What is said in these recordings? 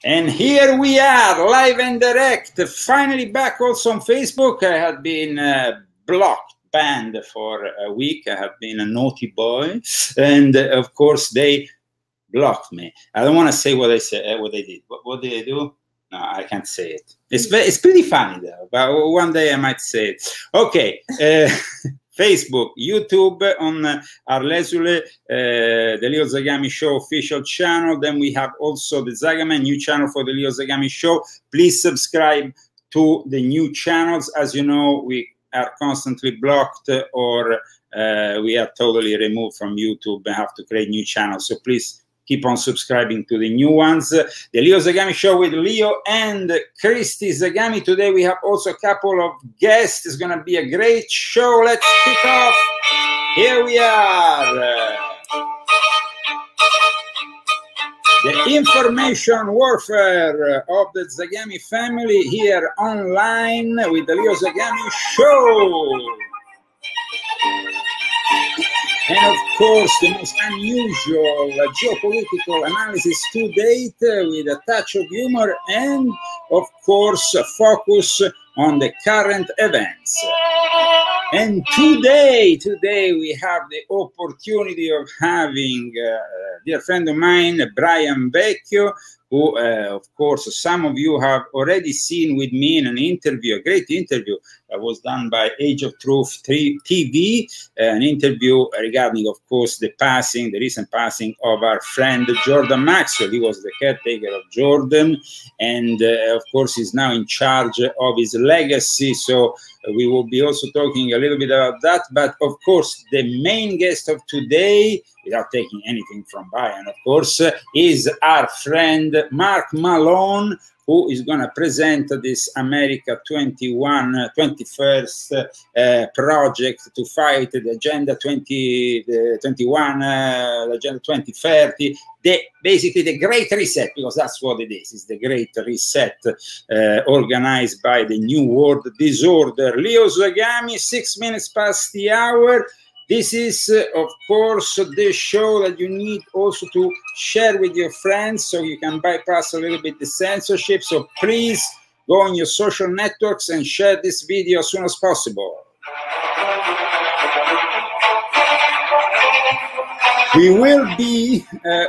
And here we are, live and direct, finally back also on Facebook. I had been blocked, banned for a week. I have been a naughty boy. And of course, they blocked me. I don't want to say what they said, what they did. What did they do? No, I can't say it. It's pretty funny though, but one day I might say it. Okay. Facebook, YouTube on Arlesule, the Leo Zagami Show official channel. Then we have also the Zagaman, new channel for the Leo Zagami Show. Please subscribe to the new channels. As you know, we are constantly blocked or we are totally removed from YouTube and have to create new channels. So please keep on subscribing to the new ones. The Leo Zagami Show with Leo and Christy Zagami. Today we have also a couple of guests. It's going to be a great show. Let's kick off. Here we are. The information warfare of the Zagami family here online with the Leo Zagami Show. And of course, the most unusual geopolitical analysis to date with a touch of humor and, of course, a focus on the current events. And today we have the opportunity of having a dear friend of mine, Brian Vecchio, who, of course, some of you have already seen with me in an interview, a great interview that was done by Age of Truth TV, an interview regarding, of course, the recent passing of our friend Jordan Maxwell. He was the caretaker of Jordan, and of course, he's now in charge of his legacy. So we will be also talking a little bit about that. But of course, the main guest of today, without taking anything from Brian, of course, is our friend Mark Malone, who is going to present this America 21st project to fight the Agenda 2021, Agenda 2030, basically the Great Reset, because that's what it is. It's the Great Reset organized by the New World Disorder. Leo Zagami, 6 minutes past the hour. This is, of course, the show that you need also to share with your friends so you can bypass a little bit the censorship. So please go on your social networks and share this video as soon as possible. We will be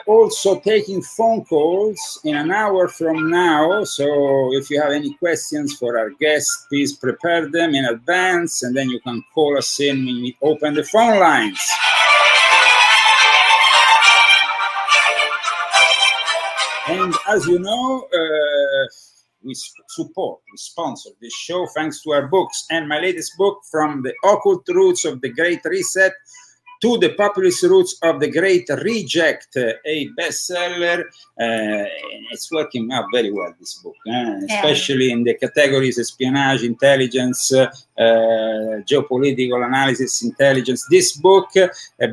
also taking phone calls in an hour from now. So if you have any questions for our guests, please prepare them in advance, and then you can call us in when we open the phone lines. And as you know, we sponsor this show thanks to our books. And my latest book, From the Occult Roots of the Great Reset to the Populist Roots of the Great Reject, a bestseller. It's working out very well, this book, especially in the categories espionage, intelligence, geopolitical analysis, intelligence. This book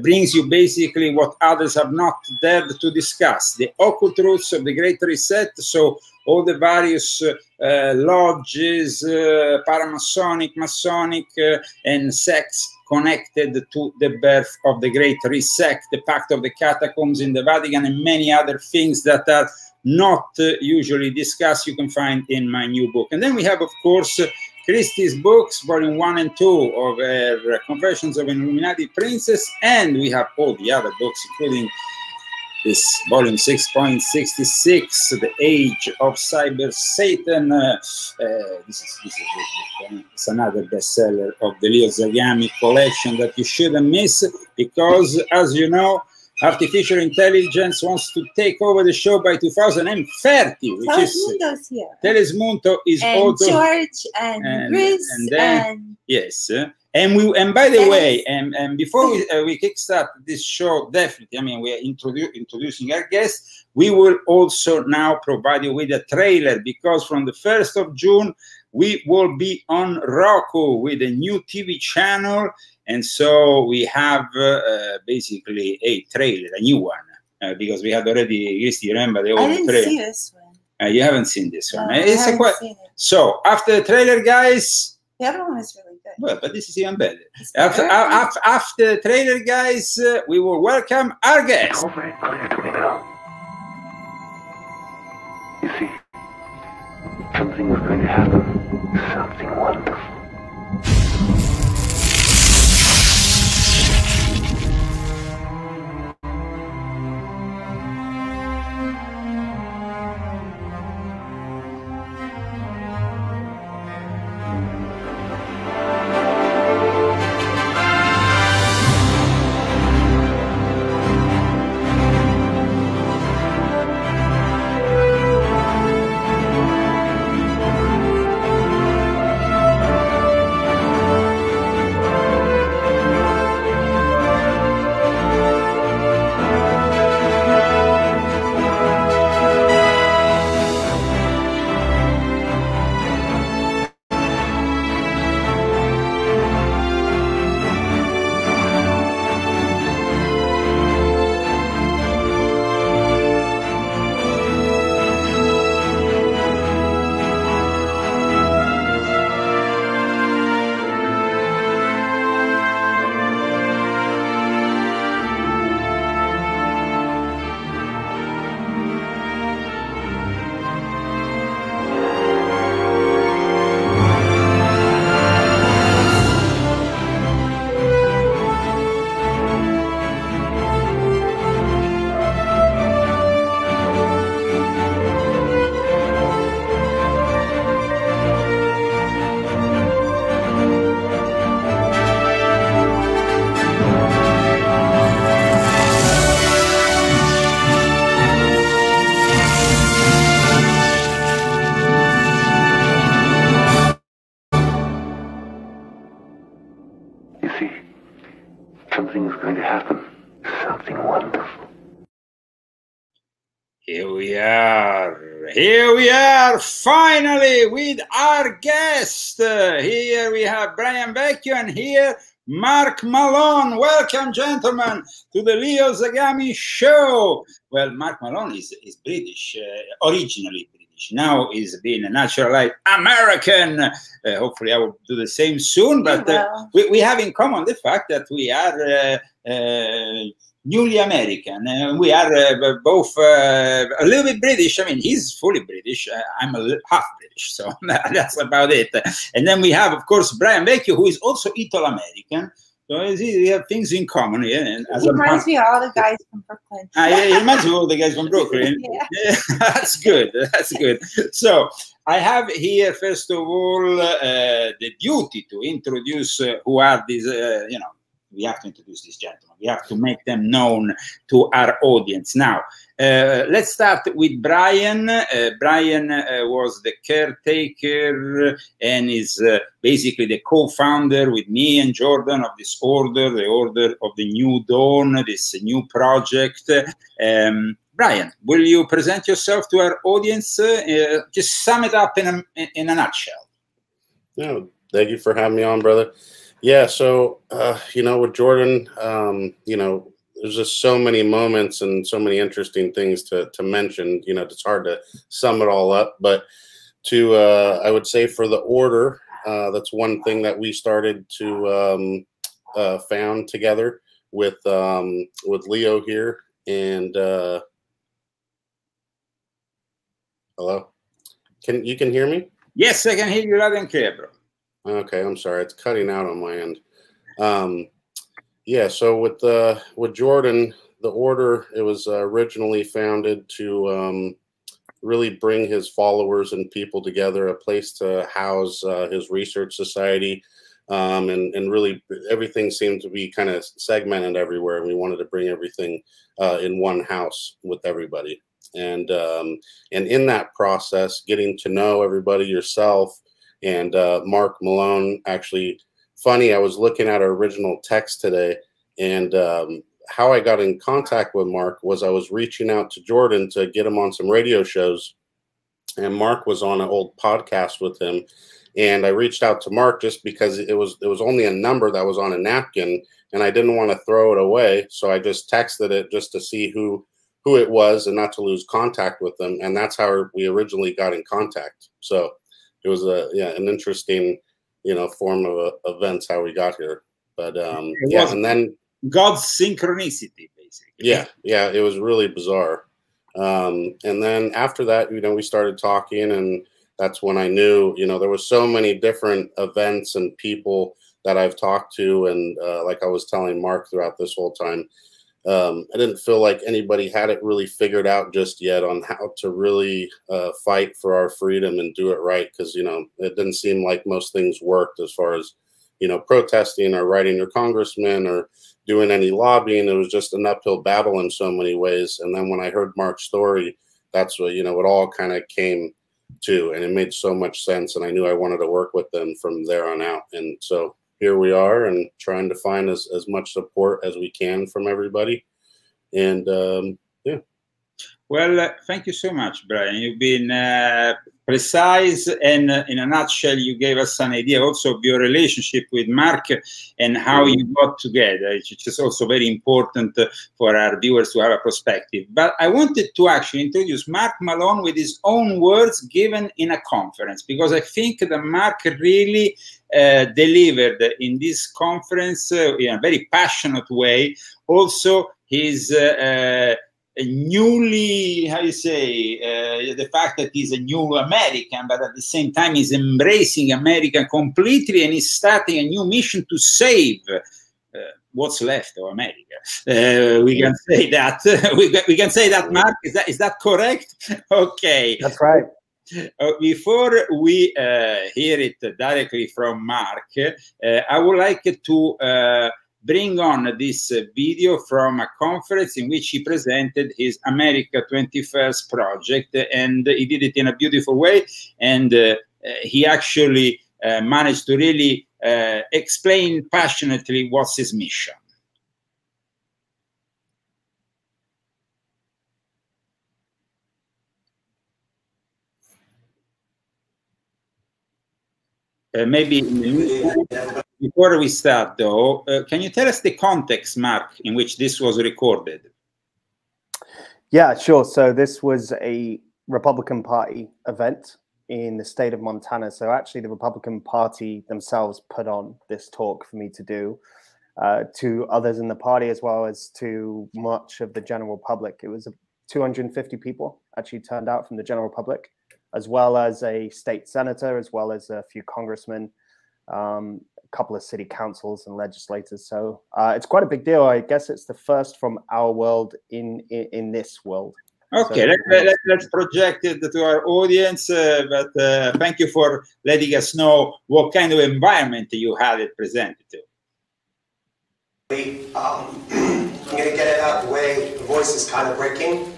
brings you basically what others have not dared to discuss, the occult roots of the Great Reset. So all the various lodges, paramasonic, masonic, and sects connected to the birth of the Great Reset, the Pact of the Catacombs in the Vatican, and many other things that are not usually discussed, you can find in my new book. And then we have, of course, Christie's books, volume 1 and 2 of her Confessions of an Illuminati Princess, and we have all the other books, including this volume 6.66, The Age of Cyber Satan. This is another bestseller of the Leo Zagami collection that you shouldn't miss, because, as you know, artificial intelligence wants to take over the show by 2030, which is here. Telesmunto is and also George and Bruce and then, yes. And by the way, and before we kickstart this show, definitely, I mean, we are introducing our guests. We will also now provide you with a trailer, because from the 1st of June, we will be on Roku with a new TV channel. And so we have basically a trailer, a new one, because we had already, you remember the old trailer. I didn't see this one. You haven't seen this one. No, it's a seen it. So after the trailer, guys. The other one is really good. Well, but this is even better. After the trailer, guys, we will welcome our guest. You see, Something is going to happen. Something wonderful. Something's going to happen. Something wonderful. Here we are. Here we are, finally, with our guest. Here we have Brian Vecchio, and here Mark Malone. Welcome, gentlemen, to the Leo Zagami show. Well, Mark Malone is British, originally British. Now he's being a naturalized American. Hopefully I will do the same soon. But we have in common the fact that we are newly American. We are both a little bit British. I mean, he's fully British. I'm half British, so that's about it. And then we have, of course, Brian Vecchio, who is also Italo-American. So we have things in common. Yeah? And he reminds me of all the guys from Brooklyn. Yeah, he reminds me of all the guys from Brooklyn. Yeah. That's good. That's good. So I have here, first of all, the duty to introduce who are these, we have to introduce these gentlemen. We have to make them known to our audience. Now, let's start with Brian. Brian was the caretaker and is basically the co-founder with me and Jordan of this order, the Order of the New Dawn, this new project. Brian, will you present yourself to our audience? Just sum it up in a nutshell. Yeah, thank you for having me on, brother. Yeah, so, with Jordan, there's just so many moments and so many interesting things to mention. It's hard to sum it all up, but I would say for the order, that's one thing that we started to found together with Leo here. And hello, you can hear me? Yes, I can hear you loud and clear, bro. Okay, I'm sorry, it's cutting out on my end. Yeah, so with Jordan, the order, it was originally founded to really bring his followers and people together, a place to house his research society, and really everything seemed to be kind of segmented everywhere. We wanted to bring everything in one house with everybody, and in that process, getting to know everybody yourself. And Mark Malone, actually, funny, I was looking at our original text today, and how I got in contact with Mark was I was reaching out to Jordan to get him on some radio shows, and Mark was on an old podcast with him, and I reached out to Mark just because it was only a number that was on a napkin, and I didn't want to throw it away, so I just texted it just to see who it was and not to lose contact with them, and that's how we originally got in contact. So it was an interesting, form of events how we got here. But yeah, and then God's synchronicity, basically. Yeah, it was really bizarre. And then after that, we started talking, and that's when I knew, you know, there was so many different events and people that I've talked to. And like I was telling Mark throughout this whole time, I didn't feel like anybody had it really figured out just yet on how to really fight for our freedom and do it right. Because, you know, it didn't seem like most things worked as far as, you know, protesting or writing your congressman or doing any lobbying. It was just an uphill battle in so many ways. And then when I heard Mark's story, that's what, you know, it all kind of came to, and it made so much sense. And I knew I wanted to work with them from there on out. And so here we are, and trying to find as much support as we can from everybody. And yeah. Well, thank you so much, Brian. You've been precise, and in a nutshell, you gave us an idea also of your relationship with Mark and how you got together, which is also very important for our viewers to have a perspective. But I wanted to actually introduce Mark Malone with his own words given in a conference, because I think that Mark really delivered in this conference in a very passionate way. Also, his newly, how you say, the fact that he's a new American, but at the same time he's embracing America completely, and he's starting a new mission to save what's left of America. We can say that. we can say that, Mark. Is that correct? Okay. That's right. Before we hear it directly from Mark, I would like to bring on this video from a conference in which he presented his America 21st project, and he did it in a beautiful way, and he actually managed to really explain passionately what's his mission. Maybe before we start, though, can you tell us the context, Mark, in which this was recorded? Yeah, sure. So this was a Republican Party event in the state of Montana. So actually the Republican Party themselves put on this talk for me to do to others in the party, as well as to much of the general public. It was 250 people actually turned out from the general public, as well as a state senator, as well as a few congressmen, a couple of city councils and legislators. So it's quite a big deal. I guess it's the first from our world in this world. Okay, so, let's project it to our audience, but thank you for letting us know what kind of environment you had it presented to. I'm going to get it out of the way. The voice is kind of breaking.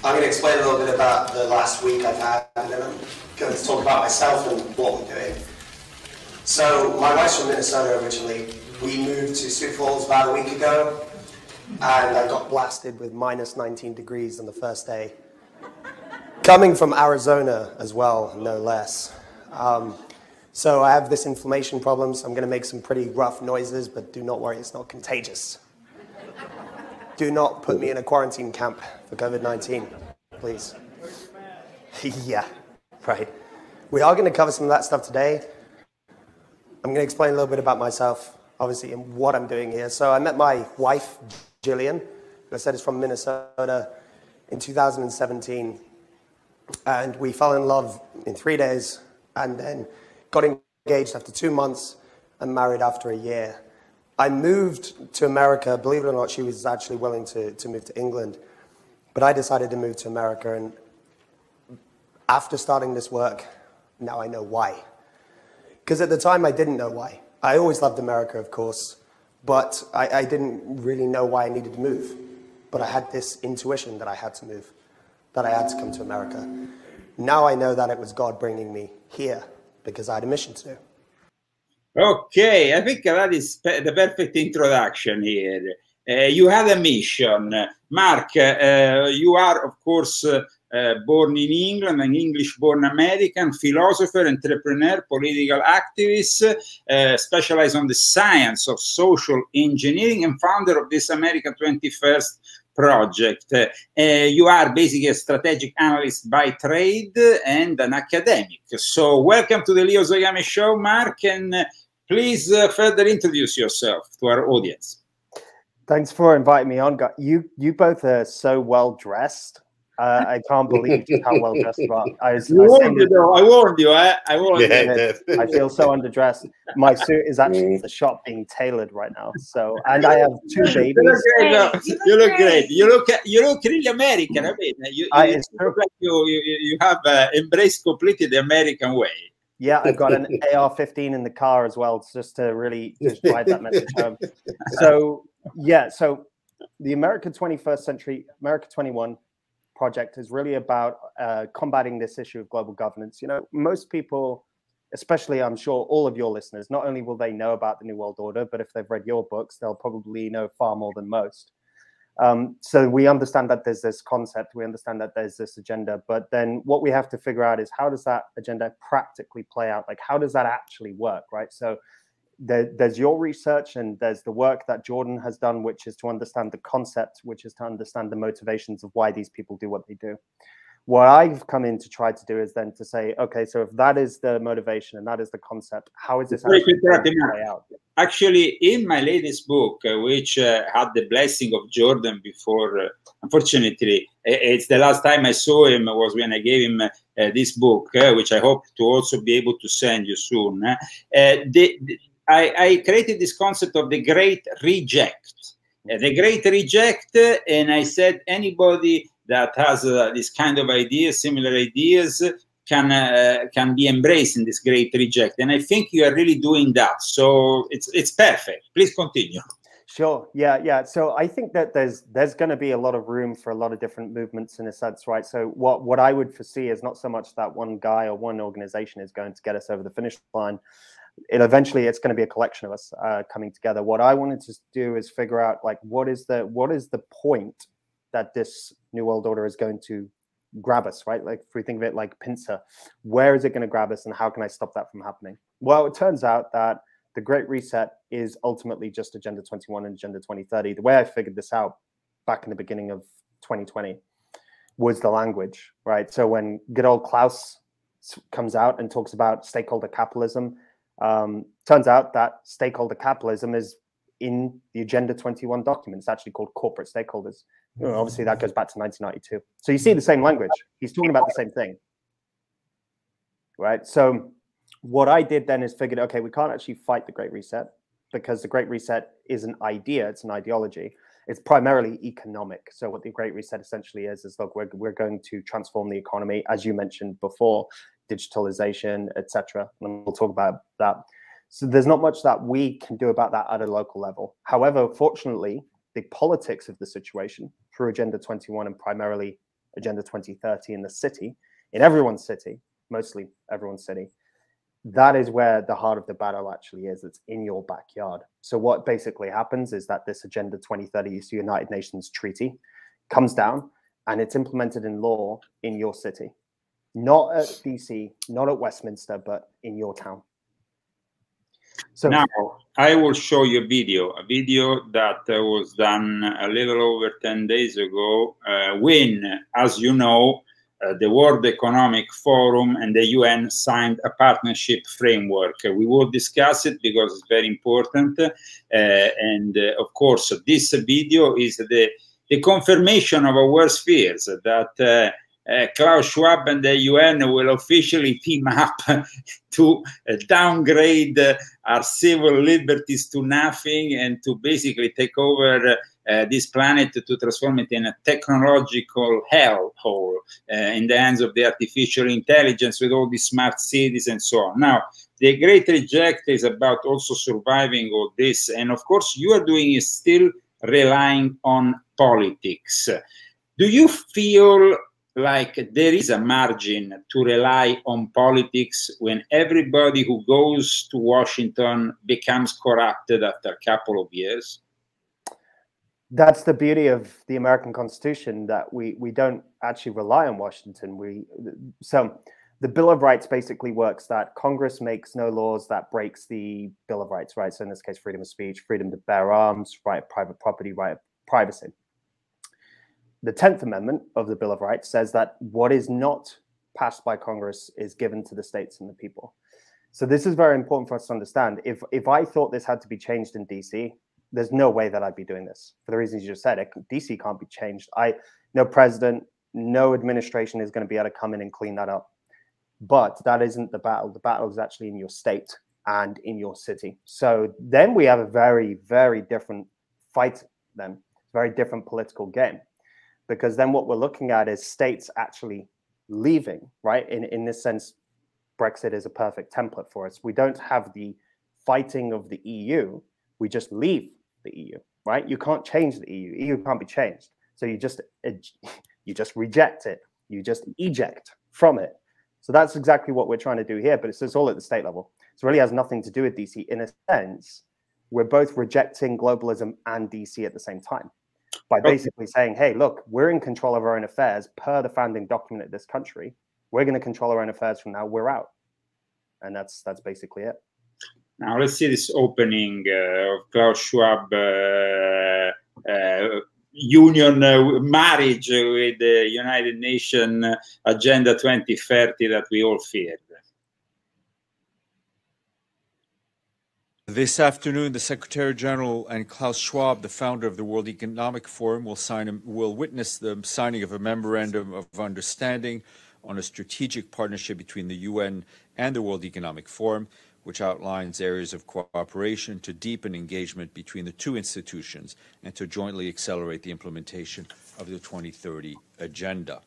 I'm going to explain a little bit about the last week I've had, and then I'm going to talk about myself and what we're doing. So, my wife's from Minnesota originally. We moved to Sioux Falls about a week ago, and I got blasted with minus 19 degrees on the first day. Coming from Arizona as well, no less. So I have this inflammation problem, so I'm going to make some pretty rough noises, but do not worry, it's not contagious. Do not put me in a quarantine camp for COVID-19, please. Yeah, right. We are going to cover some of that stuff today. I'm going to explain a little bit about myself, obviously, and what I'm doing here. So I met my wife, Jillian, who I said is from Minnesota, in 2017. And we fell in love in 3 days, and then got engaged after 2 months and married after a year. I moved to America. Believe it or not, she was actually willing to move to England. But I decided to move to America, and after starting this work, now I know why. Because at the time, I didn't know why. I always loved America, of course, but I didn't really know why I needed to move. But I had this intuition that I had to move, that I had to come to America. Now I know that it was God bringing me here because I had a mission to do. Okay, I think that is the perfect introduction here. You had a mission. Mark, you are, of course, born in England, an English-born American, philosopher, entrepreneur, political activist, specialized on the science of social engineering, and founder of this America 21st project. You are basically a strategic analyst by trade and an academic. So welcome to the Leo Zagami Show, Mark, and please further introduce yourself to our audience. Thanks for inviting me on. You both are so well dressed. I can't believe just how well dressed you are. I warned you, though. I warned you. I warned you. I feel so underdressed. My suit is actually at the shop being tailored right now. So, and I have 2 babies. You look great. You look really American. I mean, you look like you have embraced completely the American way. Yeah, I've got an AR-15 in the car as well, just to really just drive that message home. So, yeah, so the America 21st Century, America 21 project is really about combating this issue of global governance. You know, most people, especially I'm sure all of your listeners, not only will they know about the New World Order, but if they've read your books, they'll probably know far more than most. So we understand that there's this concept, we understand that there's this agenda, but then what we have to figure out is how does that agenda practically play out? Like, how does that actually work, right? So there's your research and there's the work that Jordan has done, which is to understand the concept, which is to understand the motivations of why these people do what they do. What I've come in to try to do is then to say, okay, so if that is the motivation and that is the concept, how is this actually going to play out? Actually, in my latest book, which had the blessing of Jordan before, unfortunately, it's the last time I saw him was when I gave him this book, which I hope to also be able to send you soon. I created this concept of the Great Reject. The Great Reject, and I said anybody that has this kind of ideas, similar ideas, can be embraced in this Great Reject. And I think you are really doing that. So it's perfect. Please continue. Sure. Yeah. So I think that there's going to be a lot of room for a lot of different movements in a sense, right? So what I would foresee is not so much that one guy or one organization is going to get us over the finish line. Eventually it's going to be a collection of us coming together. What I wanted to do is figure out, like, what is the point that this New World Order is going to grab us, right? Like, if we think of it like pincer, where is it going to grab us and how can I stop that from happening? Well, it turns out that the Great Reset is ultimately just Agenda 21 and Agenda 2030. The way I figured this out back in the beginning of 2020 was the language, right? So when good old Klaus comes out and talks about stakeholder capitalism, turns out that stakeholder capitalism is in the Agenda 21 document. It's actually called corporate stakeholders. You know, obviously, that goes back to 1992. So you see the same language. He's talking about the same thing, right? So what I did then is figured, okay, we can't actually fight the Great Reset because the Great Reset is an idea. It's an ideology. It's primarily economic. So what the Great Reset essentially is look, we're going to transform the economy, as you mentioned before, digitalization, etc. And we'll talk about that. So there's not much that we can do about that at a local level. However, fortunately, the politics of the situation through Agenda 21 and primarily Agenda 2030 in the city, in everyone's city, mostly everyone's city, that is where the heart of the battle actually is. It's in your backyard. So what basically happens is that this Agenda 2030, it's the United Nations Treaty, comes down and it's implemented in law in your city. Not at DC, not at Westminster, but in your town. So now I will show you a video that was done a little over 10 days ago when, as you know, the World Economic Forum and the UN signed a partnership framework. We will discuss it because it's very important. Of course, this video is the confirmation of our worst fears that Klaus Schwab and the UN will officially team up to downgrade our civil liberties to nothing and to basically take over this planet to transform it in a technological hellhole in the hands of the artificial intelligence with all these smart cities and so on. Now, the Great Reject is about also surviving all this. And of course, you are doing is still relying on politics. Do you feel like there is a margin to rely on politics when everybody who goes to Washington becomes corrupted after a couple of years? That's the beauty of the American Constitution, that we don't actually rely on Washington. So the Bill of Rights basically works that Congress makes no laws that breaks the Bill of Rights, right? So in this case, freedom of speech, freedom to bear arms, right of private property, right of privacy. The 10th Amendment of the Bill of Rights says that what is not passed by Congress is given to the states and the people. So this is very important for us to understand. If I thought this had to be changed in DC, there's no way that I'd be doing this for the reasons you just said. DC can't be changed. No president, no administration is going to be able to come in and clean that up. But that isn't the battle. The battle is actually in your state and in your city. So then we have a very, very different fight then, very different political game. Because then what we're looking at is states actually leaving, right? In this sense, Brexit is a perfect template for us. We don't have the fighting of the EU. We just leave the EU, right? You can't change the EU. EU can't be changed. So you just reject it. You just eject from it. So that's exactly what we're trying to do here, but it's all at the state level. So it really has nothing to do with DC. In a sense, we're both rejecting globalism and DC at the same time by basically saying, hey, look, we're in control of our own affairs per the founding document of this country. We're going to control our own affairs from now. We're out. And that's basically it. Now let's see this opening of Klaus Schwab union marriage with the United Nations Agenda 2030 that we all feared. This afternoon, the Secretary General and Klaus Schwab, the founder of the World Economic Forum, will witness the signing of a memorandum of understanding on a strategic partnership between the UN and the World Economic Forum, which outlines areas of cooperation to deepen engagement between the two institutions and to jointly accelerate the implementation of the 2030 agenda.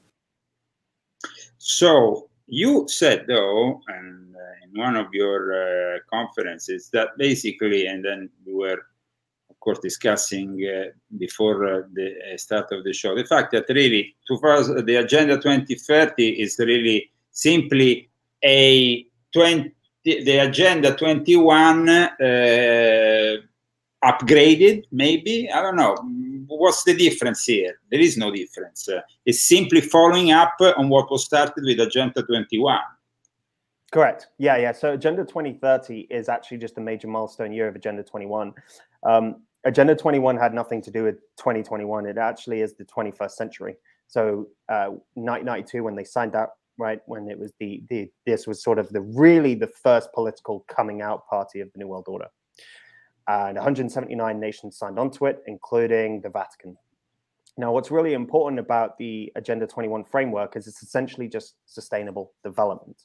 So you said, though, and in one of your conferences, that basically, and then we were, of course, discussing before the start of the show, the fact that really the Agenda 2030 is really simply the Agenda 21 upgraded, maybe? I don't know. What's the difference here? There is no difference. It's simply following up on what was started with Agenda 21. Correct. Yeah. So Agenda 2030 is actually just a major milestone year of Agenda 21. Agenda 21 had nothing to do with 2021. It actually is the 21st century. So 1992, when they signed up, right, when it was this was sort of the first political coming out party of the New World Order. And 179 nations signed onto it, including the Vatican. Now, what's really important about the Agenda 21 framework is it's essentially just sustainable development.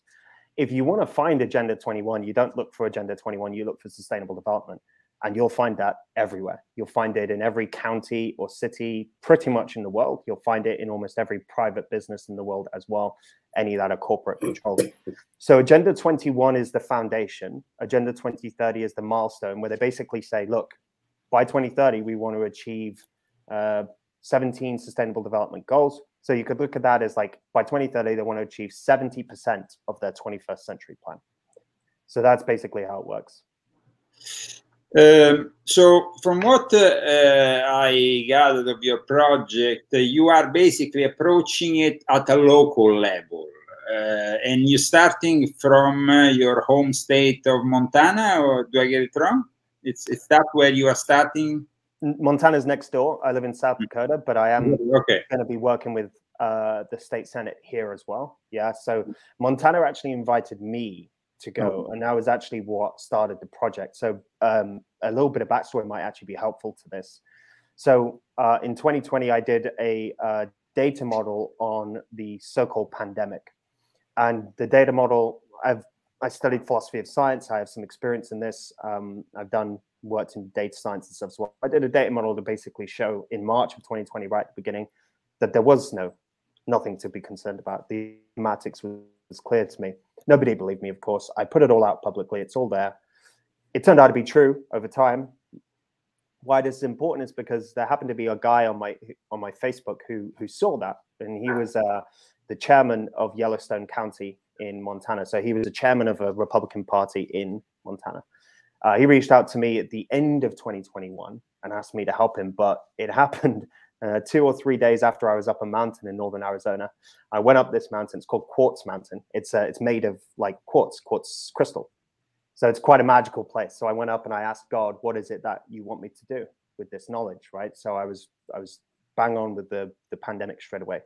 If you want to find Agenda 21, you don't look for Agenda 21, you look for sustainable development. And you'll find that everywhere. You'll find it in every county or city, pretty much in the world. You'll find it in almost every private business in the world as well, any that are corporate controlled. So Agenda 21 is the foundation. Agenda 2030 is the milestone where they basically say, look, by 2030, we want to achieve 17 sustainable development goals. So you could look at that as like, by 2030, they want to achieve 70% of their 21st century plan. So that's basically how it works. So from what I gathered of your project, you are basically approaching it at a local level, and you're starting from your home state of Montana, or do I get it wrong? It's that where you are starting? Montana's next door. I live in South Dakota, but I am going to be working with the state Senate here as well. Yeah, so Montana actually invited me to go, and that was actually what started the project. So a little bit of backstory might actually be helpful to this. So in 2020, I did a data model on the so-called pandemic, and the data model, I studied philosophy of science. I have some experience in this. I've worked in data science and stuff. So I did a data model to basically show in March of 2020, right at the beginning, that there was nothing to be concerned about. The mathematics was clear to me. Nobody believed me, of course. I put it all out publicly. It's all there. It turned out to be true over time. Why this is important is because there happened to be a guy on my Facebook who saw that, and he was the chairman of Yellowstone County in Montana. So he was the chairman of a Republican Party in Montana. He reached out to me at the end of 2021 and asked me to help him, but it happened 2 or 3 days after I was up a mountain in northern Arizona. I went up this mountain. It's called Quartz Mountain. It's made of like quartz crystal. So it's quite a magical place. So I went up and I asked God, what is it that you want me to do with this knowledge, right? So I was bang on with the pandemic straight away.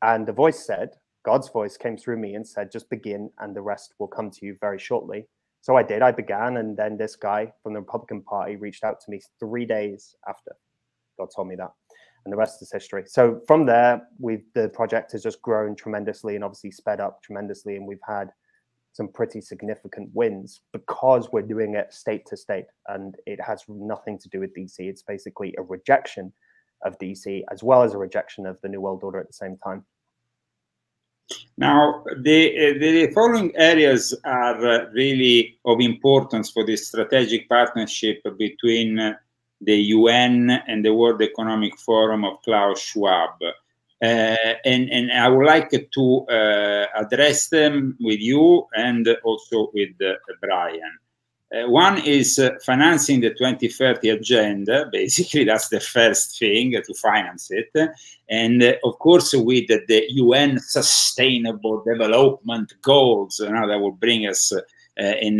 And the voice said, God's voice came through me and said, just begin and the rest will come to you very shortly. So I did, I began, and then this guy from the Republican Party reached out to me 3 days after God told me that. and the rest is history. So from there, the project has just grown tremendously and obviously sped up tremendously, and we've had some pretty significant wins because we're doing it state to state, and it has nothing to do with DC. It's basically a rejection of DC as well as a rejection of the New World Order at the same time. Now, the following areas are really of importance for the strategic partnership between the UN and the World Economic Forum of Klaus Schwab. And I would like to address them with you and also with Brian. One is financing the 2030 agenda. Basically, that's the first thing, to finance it. And of course, with the UN Sustainable Development Goals, that will bring us in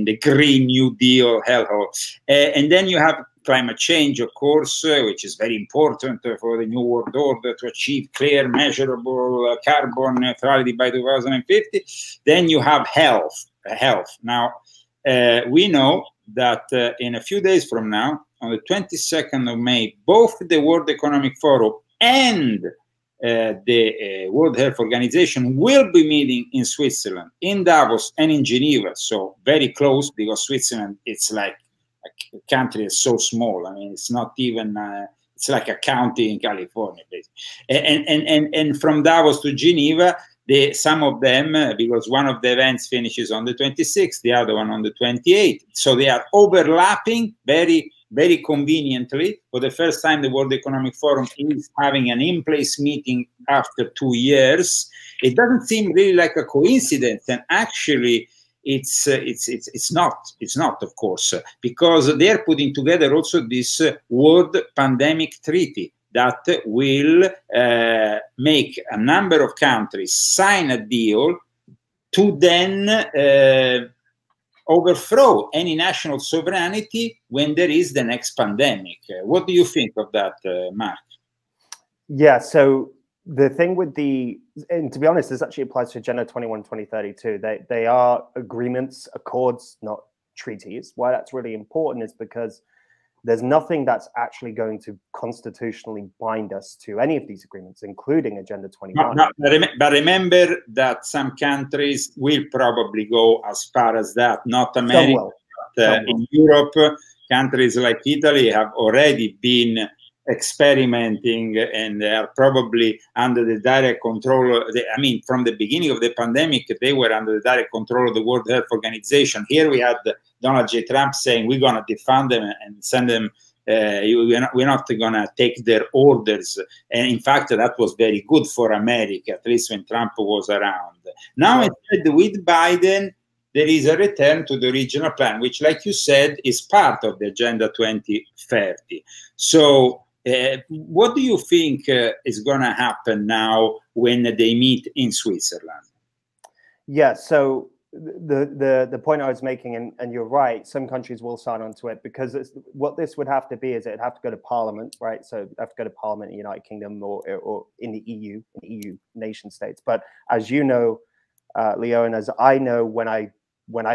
the Green New Deal hellhole. And then you have climate change, of course, which is very important for the New World Order to achieve clear, measurable carbon neutrality by 2050. Then you have health. Now, we know that in a few days from now, on the 22nd of May, both the World Economic Forum and the World Health Organization will be meeting in Switzerland, in Davos and in Geneva. So very close, because Switzerland, it's like a country is so small. I mean, it's not even, it's like a county in California, basically. And from Davos to Geneva, some of them, because one of the events finishes on the 26th, the other one on the 28th. So they are overlapping very, very conveniently. For the first time, the World Economic Forum is having an in-place meeting after 2 years. It doesn't seem really like a coincidence, and actually, it's not, of course, because they are putting together also this World Pandemic Treaty that will make a number of countries sign a deal to then overthrow any national sovereignty when there is the next pandemic. What do you think of that, Mark? Yeah, so the thing with and to be honest, this actually applies to Agenda 21-2030 too. They are agreements, accords, not treaties. Why that's really important is because there's nothing that's actually going to constitutionally bind us to any of these agreements, including Agenda 21. But remember that some countries will probably go as far as that, not America. But, in Europe, countries like Italy have already been experimenting, and they are probably under the direct control. I mean, from the beginning of the pandemic, they were under the direct control of the World Health Organization. Here we had Donald J. Trump saying we're going to defund them and send them, we're not going to take their orders. And in fact, that was very good for America, at least when Trump was around. Now, instead, with Biden, there is a return to the original plan, which, like you said, is part of the Agenda 2030. So, what do you think is going to happen now when they meet in Switzerland? Yeah, so the point I was making, and you're right, some countries will sign on to it, because what this would have to be is it'd have to go to Parliament, right? So it'd have to go to Parliament in the United Kingdom or in the EU nation states. But as you know, Leo, and as I know, when I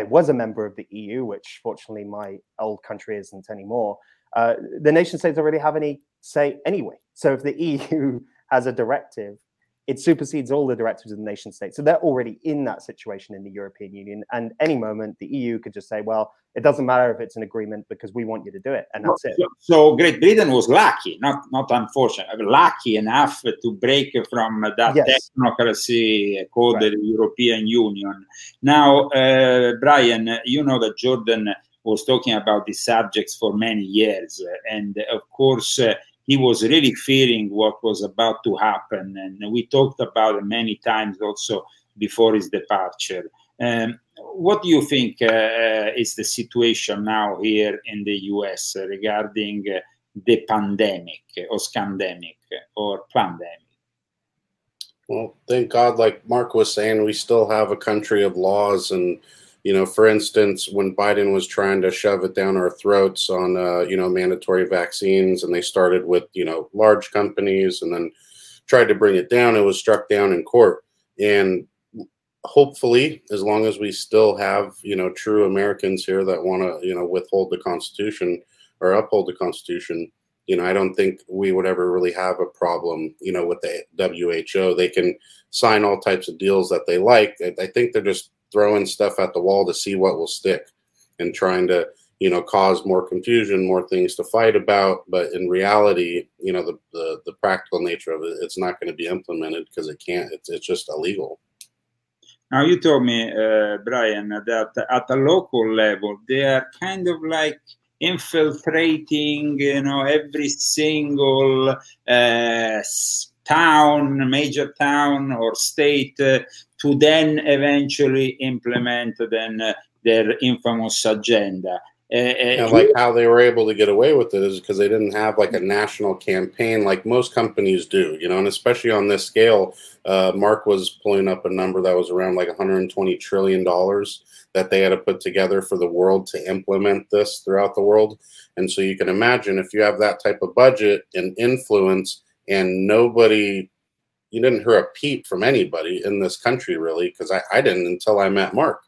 was a member of the EU, which fortunately my old country isn't anymore, the nation states don't really have any say anyway. So if the EU has a directive, it supersedes all the directives of the nation states. So they're already in that situation in the European Union. And any moment, the EU could just say, well, it doesn't matter if it's an agreement because we want you to do it. And that's it. So Great Britain was lucky, not unfortunate, lucky enough to break from that technocracy called the European Union. Now, Brian, you know that Jordan was talking about these subjects for many years. And of course, he was really fearing what was about to happen. And we talked about it many times also before his departure. What do you think is the situation now here in the US regarding the pandemic or scandemic or pandemic? Well, thank God, like Mark was saying, we still have a country of laws. And, you know, for instance, when Biden was trying to shove it down our throats on, you know, mandatory vaccines, and they started with, you know, large companies and then tried to bring it down, it was struck down in court. And hopefully, as long as we still have, you know, true Americans here that want to, you know, withhold the Constitution or uphold the Constitution, I don't think we would ever really have a problem, with the WHO. They can sign all types of deals that they like. I think they're just throwing stuff at the wall to see what will stick and trying to, cause more confusion, more things to fight about. But in reality, the practical nature of it, it's not going to be implemented because it can't. It's just illegal. Now, you told me, Brian, that at a local level, they are kind of like infiltrating, every single town, major town or state to then eventually implement their infamous agenda. And like how they were able to get away with it is because they didn't have like a national campaign like most companies do, and especially on this scale. Mark was pulling up a number that was around like $120 trillion that they had to put together for the world to implement this throughout the world. And so you can imagine if you have that type of budget and influence and you didn't hear a peep from anybody in this country really, because I didn't until I met Mark.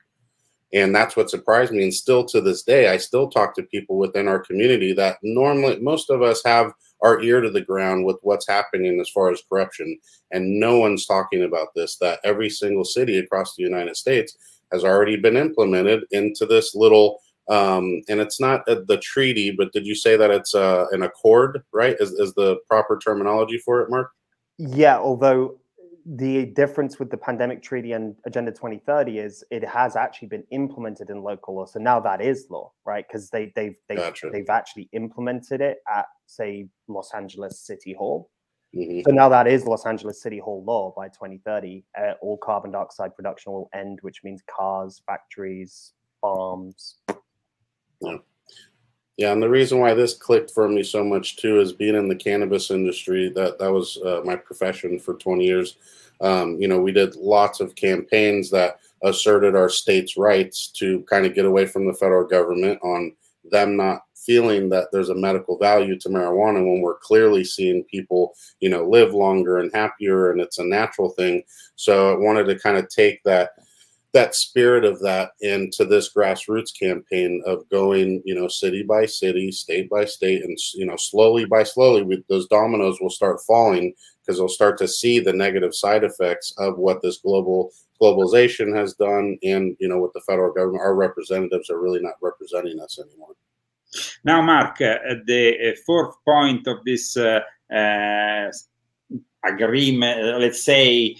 And that's what surprised me. And still to this day, I still talk to people within our community that normally most of us have our ear to the ground with what's happening as far as corruption. And no one's talking about this, that every single city across the United States has already been implemented into this little, and it's not the treaty, but did you say that it's an accord, right? Is the proper terminology for it, Mark? Yeah, although the difference with the pandemic treaty and Agenda 2030 is it has actually been implemented in local law. So now that is law, right? Because they've actually implemented it at, say, Los Angeles City Hall. Mm-hmm. So now that is Los Angeles City Hall law by 2030. All carbon dioxide production will end, which means cars, factories, farms. Yeah. Yeah, and the reason why this clicked for me so much too is being in the cannabis industry. That was my profession for 20 years. We did lots of campaigns that asserted our state's rights to kind of get away from the federal government on them not feeling that there's a medical value to marijuana when we're clearly seeing people, live longer and happier, and it's a natural thing. So I wanted to kind of take that spirit of that into this grassroots campaign of going, city by city, state by state, and, slowly by slowly, those dominoes will start falling because they'll start to see the negative side effects of what this globalization has done. And, with the federal government, our representatives are really not representing us anymore. Now, Mark, the fourth point of this agreement, let's say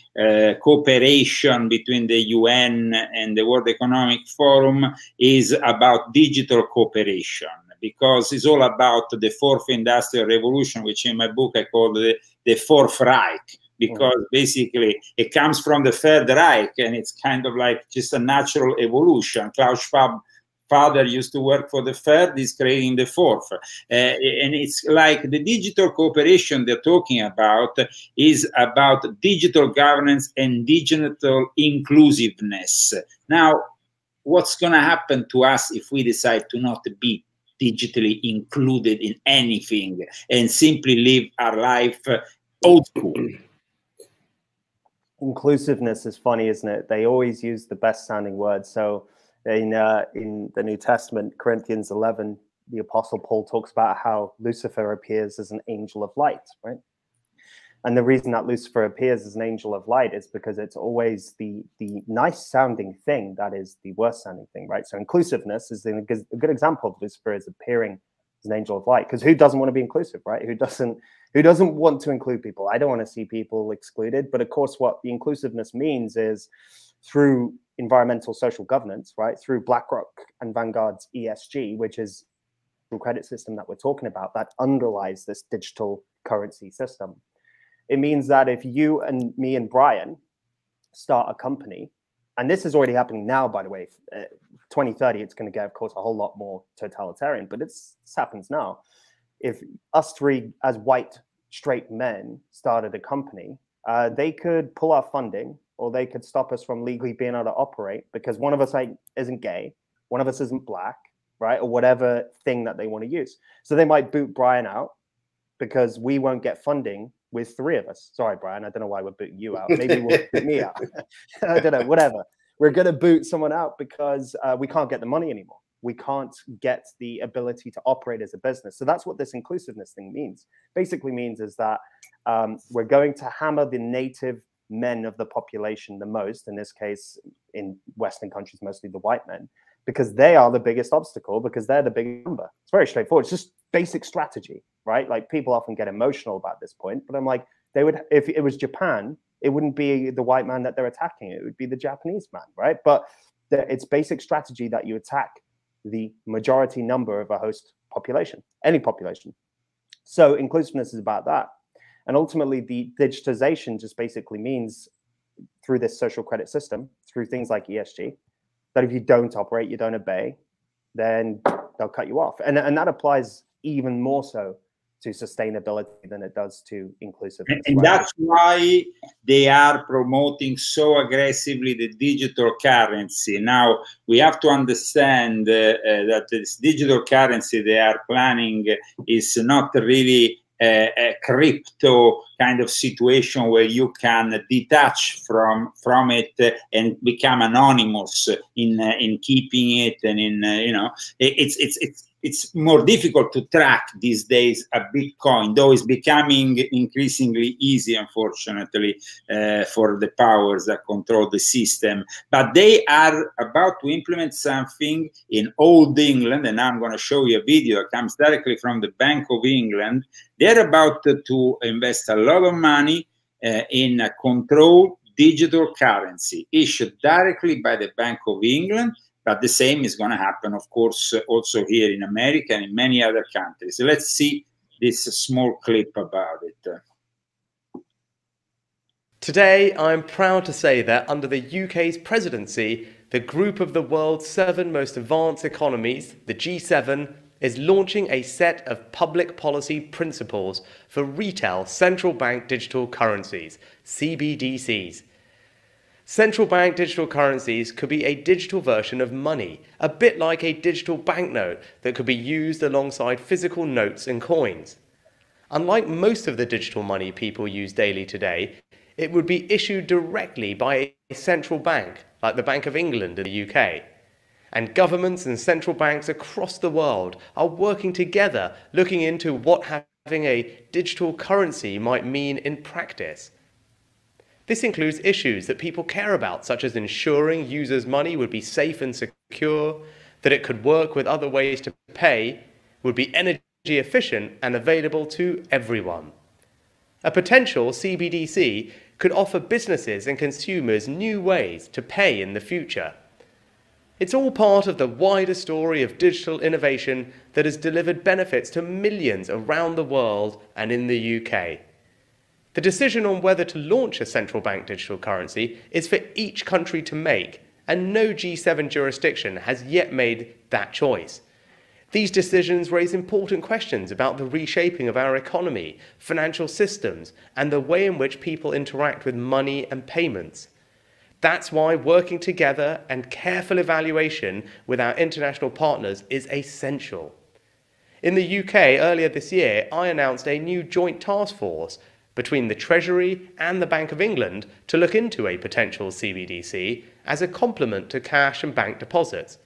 cooperation between the UN and the World Economic Forum is about digital cooperation, because it's all about the fourth industrial revolution, which in my book I call the Fourth Reich, because basically it comes from the Third Reich and it's kind of like just a natural evolution. Klaus Schwab father used to work for the third, is creating the fourth. And it's like the digital cooperation they're talking about is about digital governance and digital inclusiveness. Now, what's going to happen to us if we decide to not be digitally included in anything and simply live our life old school? Inclusiveness is funny, isn't it? They always use the best sounding words. So in the New Testament, Corinthians 11, the Apostle Paul talks about how Lucifer appears as an angel of light, right? And the reason that Lucifer appears as an angel of light is because it's always the nice sounding thing that is the worst sounding thing, right? So inclusiveness is a good example of Lucifer as appearing as an angel of light, because who doesn't want to be inclusive, right? Who doesn't want to include people? I don't want to see people excluded. But of course, what the inclusiveness means is through environmental social governance, right? Through BlackRock and Vanguard's ESG, which is the credit system that we're talking about, that underlies this digital currency system. It means that if you and me and Brian start a company, and this is already happening now, by the way, 2030, it's going to get, of course, a whole lot more totalitarian, but this happens now. If us three as white, straight men started a company, they could pull our funding, or they could stop us from legally being able to operate because one of us isn't gay, one of us isn't black, right? Or whatever thing that they want to use. So they might boot Brian out because we won't get funding with three of us. Sorry, Brian, I don't know why we're booting you out. Maybe we'll boot me out. I don't know, whatever. We're going to boot someone out because we can't get the money anymore, we can't get the ability to operate as a business. So that's what this inclusiveness thing means. Basically means is that we're going to hammer the native men of the population the most, in this case, in Western countries, mostly the white men, because they are the biggest obstacle, because they're the big number. It's very straightforward. It's just basic strategy, right? Like, people often get emotional about this point, but I'm like, they would, if it was Japan, it wouldn't be the white man that they're attacking. It would be the Japanese man, right? But it's basic strategy that you attack the majority number of a host population, any population. So inclusiveness is about that. And ultimately, the digitization just basically means, through this social credit system, through things like ESG, that if you don't operate, you don't obey, then they'll cut you off. And that applies even more so to sustainability than it does to inclusiveness. And that's why they are promoting so aggressively the digital currency. Now, we have to understand that this digital currency they are planning is not really a crypto kind of situation where you can detach from it and become anonymous in keeping it, and in it's more difficult to track these days a Bitcoin, though it's becoming increasingly easy, unfortunately, for the powers that control the system. But they are about to implement something in Old England, and I'm going to show you a video that comes directly from the Bank of England. They're about to invest a lot of money in a controlled digital currency issued directly by the Bank of England. But the same is going to happen, of course, also here in America and in many other countries. So let's see this small clip about it. Today, I'm proud to say that under the UK's presidency, the group of the world's 7 most advanced economies, the G7, is launching a set of public policy principles for retail central bank digital currencies, CBDCs. Central bank digital currencies could be a digital version of money, a bit like a digital banknote that could be used alongside physical notes and coins. Unlike most of the digital money people use daily today, it would be issued directly by a central bank, like the Bank of England in the UK. And governments and central banks across the world are working together, looking into what having a digital currency might mean in practice. This includes issues that people care about, such as ensuring users' money would be safe and secure, that it could work with other ways to pay, would be energy efficient and available to everyone. A potential CBDC could offer businesses and consumers new ways to pay in the future. It's all part of the wider story of digital innovation that has delivered benefits to millions around the world and in the UK. The decision on whether to launch a central bank digital currency is for each country to make, and no G7 jurisdiction has yet made that choice. These decisions raise important questions about the reshaping of our economy, financial systems, and the way in which people interact with money and payments. That's why working together and careful evaluation with our international partners is essential. In the UK, earlier this year, I announced a new joint task force between the Treasury and the Bank of England to look into a potential CBDC as a complement to cash and bank deposits.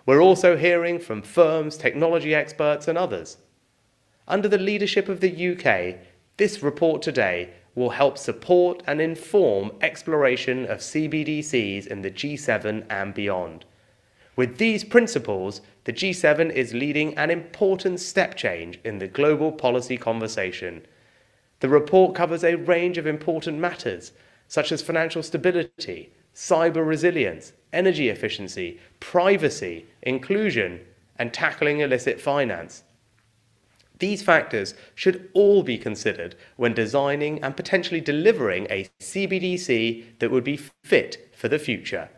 We're also hearing from firms, technology experts and others. Under the leadership of the UK, this report today will help support and inform exploration of CBDCs in the G7 and beyond. With these principles, the G7 is leading an important step change in the global policy conversation. The report covers a range of important matters, such as financial stability, cyber resilience, energy efficiency, privacy, inclusion, and tackling illicit finance. These factors should all be considered when designing and potentially delivering a CBDC that would be fit for the future.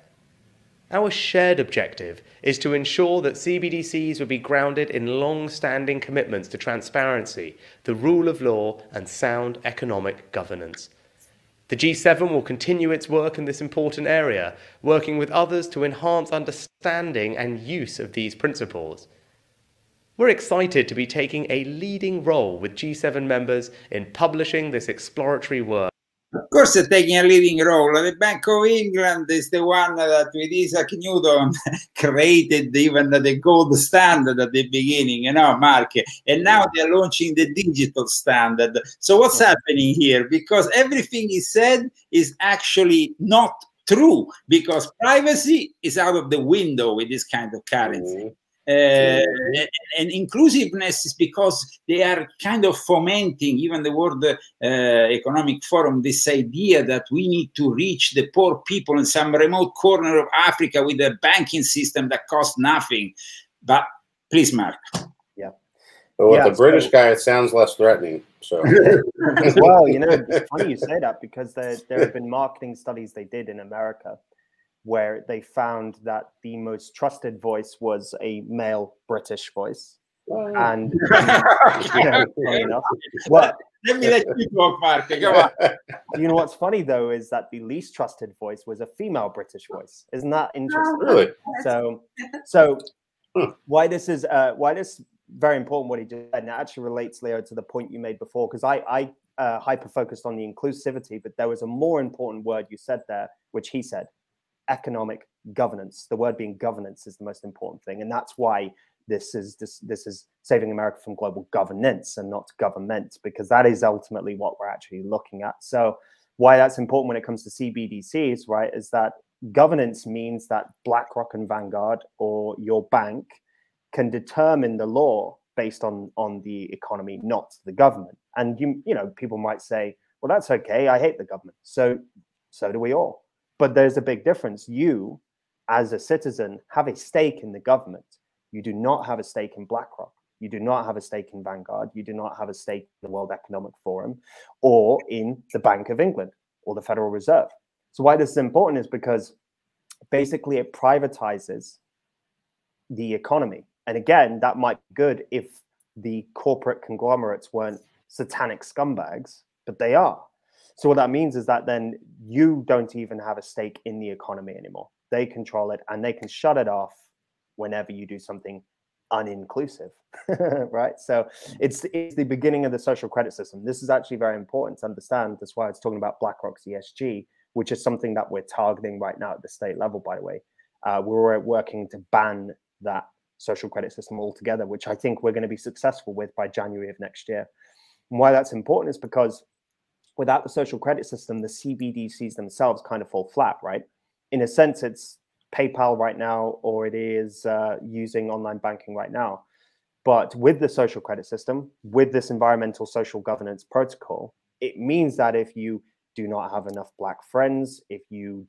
Our shared objective is to ensure that CBDCs will be grounded in long-standing commitments to transparency, the rule of law, and sound economic governance. The G7 will continue its work in this important area, working with others to enhance understanding and use of these principles. We're excited to be taking a leading role with G7 members in publishing this exploratory work. Of course, they're taking a leading role. The Bank of England is the one that, with Isaac Newton, created even the gold standard at the beginning, you know, Mark. And now they're launching the digital standard. So what's happening here? Because everything he said is actually not true, because privacy is out of the window with this kind of currency. And inclusiveness is because they are kind of fomenting, even the World Economic Forum, this idea that we need to reach the poor people in some remote corner of Africa with a banking system that costs nothing. But please, Mark. Yeah. But with the British guy, it sounds less threatening. So, well, you know, it's funny you say that, because there have been marketing studies they did in America where they found that the most trusted voice was a male British voice. And you know, funny enough, well, let me let you talk, Mark. Come on. You know what's funny though is that the least trusted voice was a female British voice. Isn't that interesting? Really? So why this is very important what he did, and it actually relates, Leo, to the point you made before, because I hyper focused on the inclusivity, but there was a more important word you said there, which he said. Economic governance. The word being governance is the most important thing, and that's why this is saving America from global governance and not government, because that is ultimately what we're actually looking at. So why that's important when it comes to CBDCs, right, is that governance means that BlackRock and Vanguard or your bank can determine the law based on the economy, not the government. And you know, people might say, well, that's okay, I hate the government. So do we all. But there's a big difference. You, as a citizen, have a stake in the government. You do not have a stake in BlackRock. You do not have a stake in Vanguard. You do not have a stake in the World Economic Forum or in the Bank of England or the Federal Reserve. So why this is important is because basically it privatizes the economy. And again, that might be good if the corporate conglomerates weren't satanic scumbags, but they are. So what that means is that then you don't even have a stake in the economy anymore. They control it, and they can shut it off whenever you do something uninclusive, right? So it's the beginning of the social credit system. This is actually very important to understand. That's why I was talking about BlackRock's ESG, which is something that we're targeting right now at the state level, by the way. We're working to ban that social credit system altogether, which I think we're going to be successful with by January of next year. And why that's important is because without the social credit system, the CBDCs themselves kind of fall flat, right? In a sense, it's PayPal right now, or it is using online banking right now. But with the social credit system, with this environmental social governance protocol, it means that if you do not have enough Black friends, if you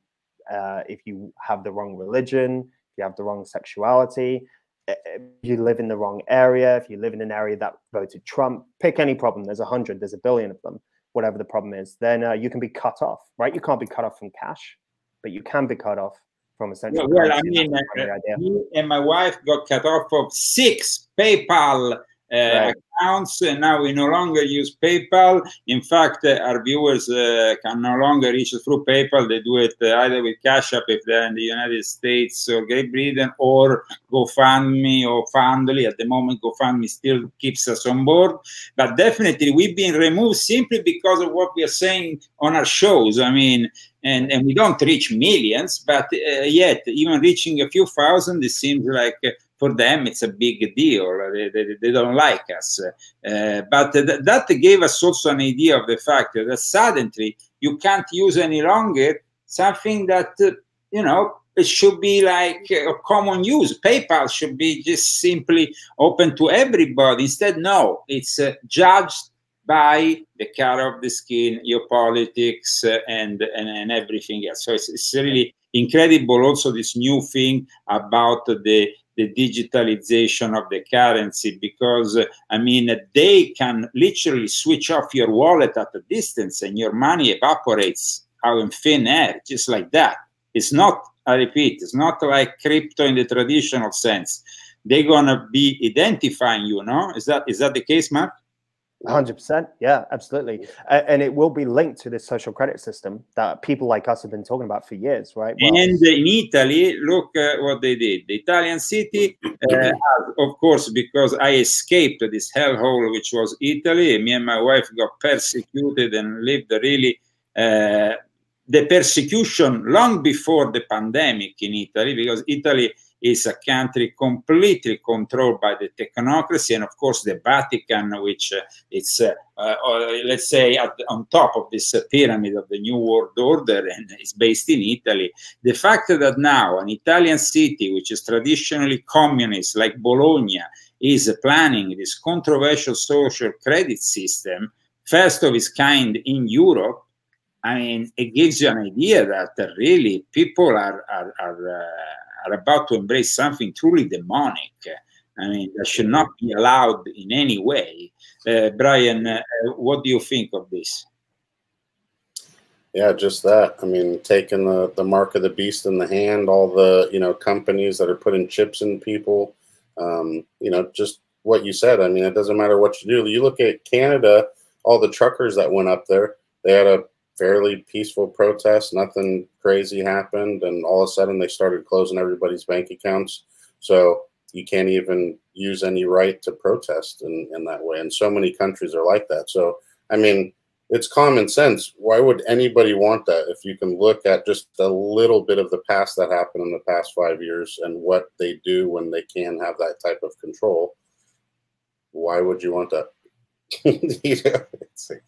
have the wrong religion, if you have the wrong sexuality, if you live in the wrong area, if you live in an area that voted Trump, pick any problem. There's 100, there's a billion of them. Whatever the problem is, then you can be cut off, right? You can't be cut off from cash, but you can be cut off from essential well, currency. I mean, me and my wife got cut off of 6 PayPal accounts, and now we no longer use PayPal. In fact, our viewers can no longer reach through PayPal. They do it either with cashapp if they're in the United States or Great Britain, or GoFundMe or Fundly. At the moment, GoFundMe still keeps us on board. But definitely, we've been removed simply because of what we are saying on our shows. I mean, and we don't reach millions, but yet, even reaching a few thousand, it seems like for them, it's a big deal. They don't like us. But that gave us also an idea of the fact that suddenly you can't use any longer something that, you know, it should be like a common use. PayPal should be just simply open to everybody. Instead, no, it's judged by the color of the skin, your politics, and everything else. So it's really incredible also this new thing about the digitalization of the currency, because I mean, they can literally switch off your wallet at a distance and your money evaporates out in thin air, just like that. It's not, I repeat, it's not like crypto in the traditional sense. They're gonna be identifying you, no? Is that the case, Mark? 100%. Yeah, absolutely. And it will be linked to this social credit system that people like us have been talking about for years, right? Well, and in Italy, look what they did. The Italian city, of course, because I escaped this hellhole, which was Italy. Me and my wife got persecuted and lived really the persecution long before the pandemic in Italy, because Italy is a country completely controlled by the technocracy, and of course the Vatican, which is, let's say, on top of this pyramid of the New World Order, and is based in Italy. The fact that now an Italian city, which is traditionally communist, like Bologna, is planning this controversial social credit system, first of its kind in Europe, I mean, it gives you an idea that really people are about to embrace something truly demonic. I mean, that should not be allowed in any way. Brian, what do you think of this? Yeah, just that. I mean, taking the mark of the beast in the hand, all the, you know, companies that are putting chips in people, you know, just what you said. I mean, it doesn't matter what you do. You look at Canada, all the truckers that went up there, they had a fairly peaceful protest, nothing crazy happened, and all of a sudden they started closing everybody's bank accounts. So you can't even use any right to protest in that way. And so many countries are like that. So, I mean, it's common sense. Why would anybody want that if you can look at just a little bit of the past that happened in the past 5 years and what they do when they can have that type of control? Why would you want that? You know,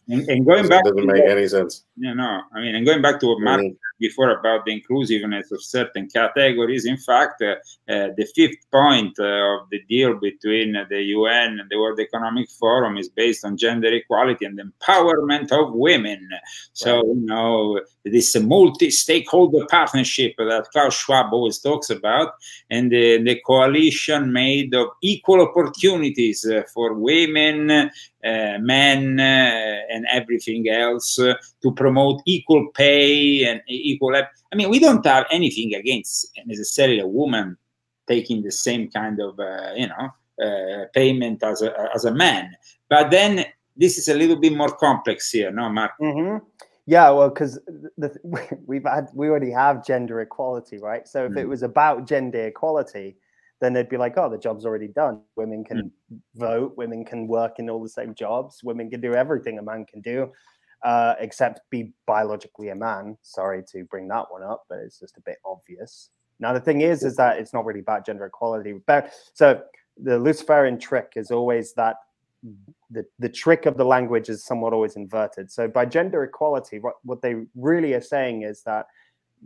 and going back, doesn't make any sense. You know, I mean, and going back to what Mark said before about the inclusiveness of certain categories, in fact, the fifth point of the deal between the UN and the World Economic Forum is based on gender equality and empowerment of women. So, you know, this multi-stakeholder partnership that Klaus Schwab always talks about, and the coalition made of equal opportunities for women, men, and everything else, to promote equal pay and equal. I mean, we don't have anything against necessarily a woman taking the same kind of, you know, payment as a man. But then this is a little bit more complex here, no, Mark? Yeah, well, because we already have gender equality, right? So if it was about gender equality, then they'd be like, oh, the job's already done. Women can vote, women can work in all the same jobs, women can do everything a man can do, except be biologically a man. Sorry to bring that one up, but it's just a bit obvious. Now, the thing is that it's not really about gender equality. So the Luciferian trick is always that the trick of the language is somewhat always inverted. So by gender equality, what they really are saying is that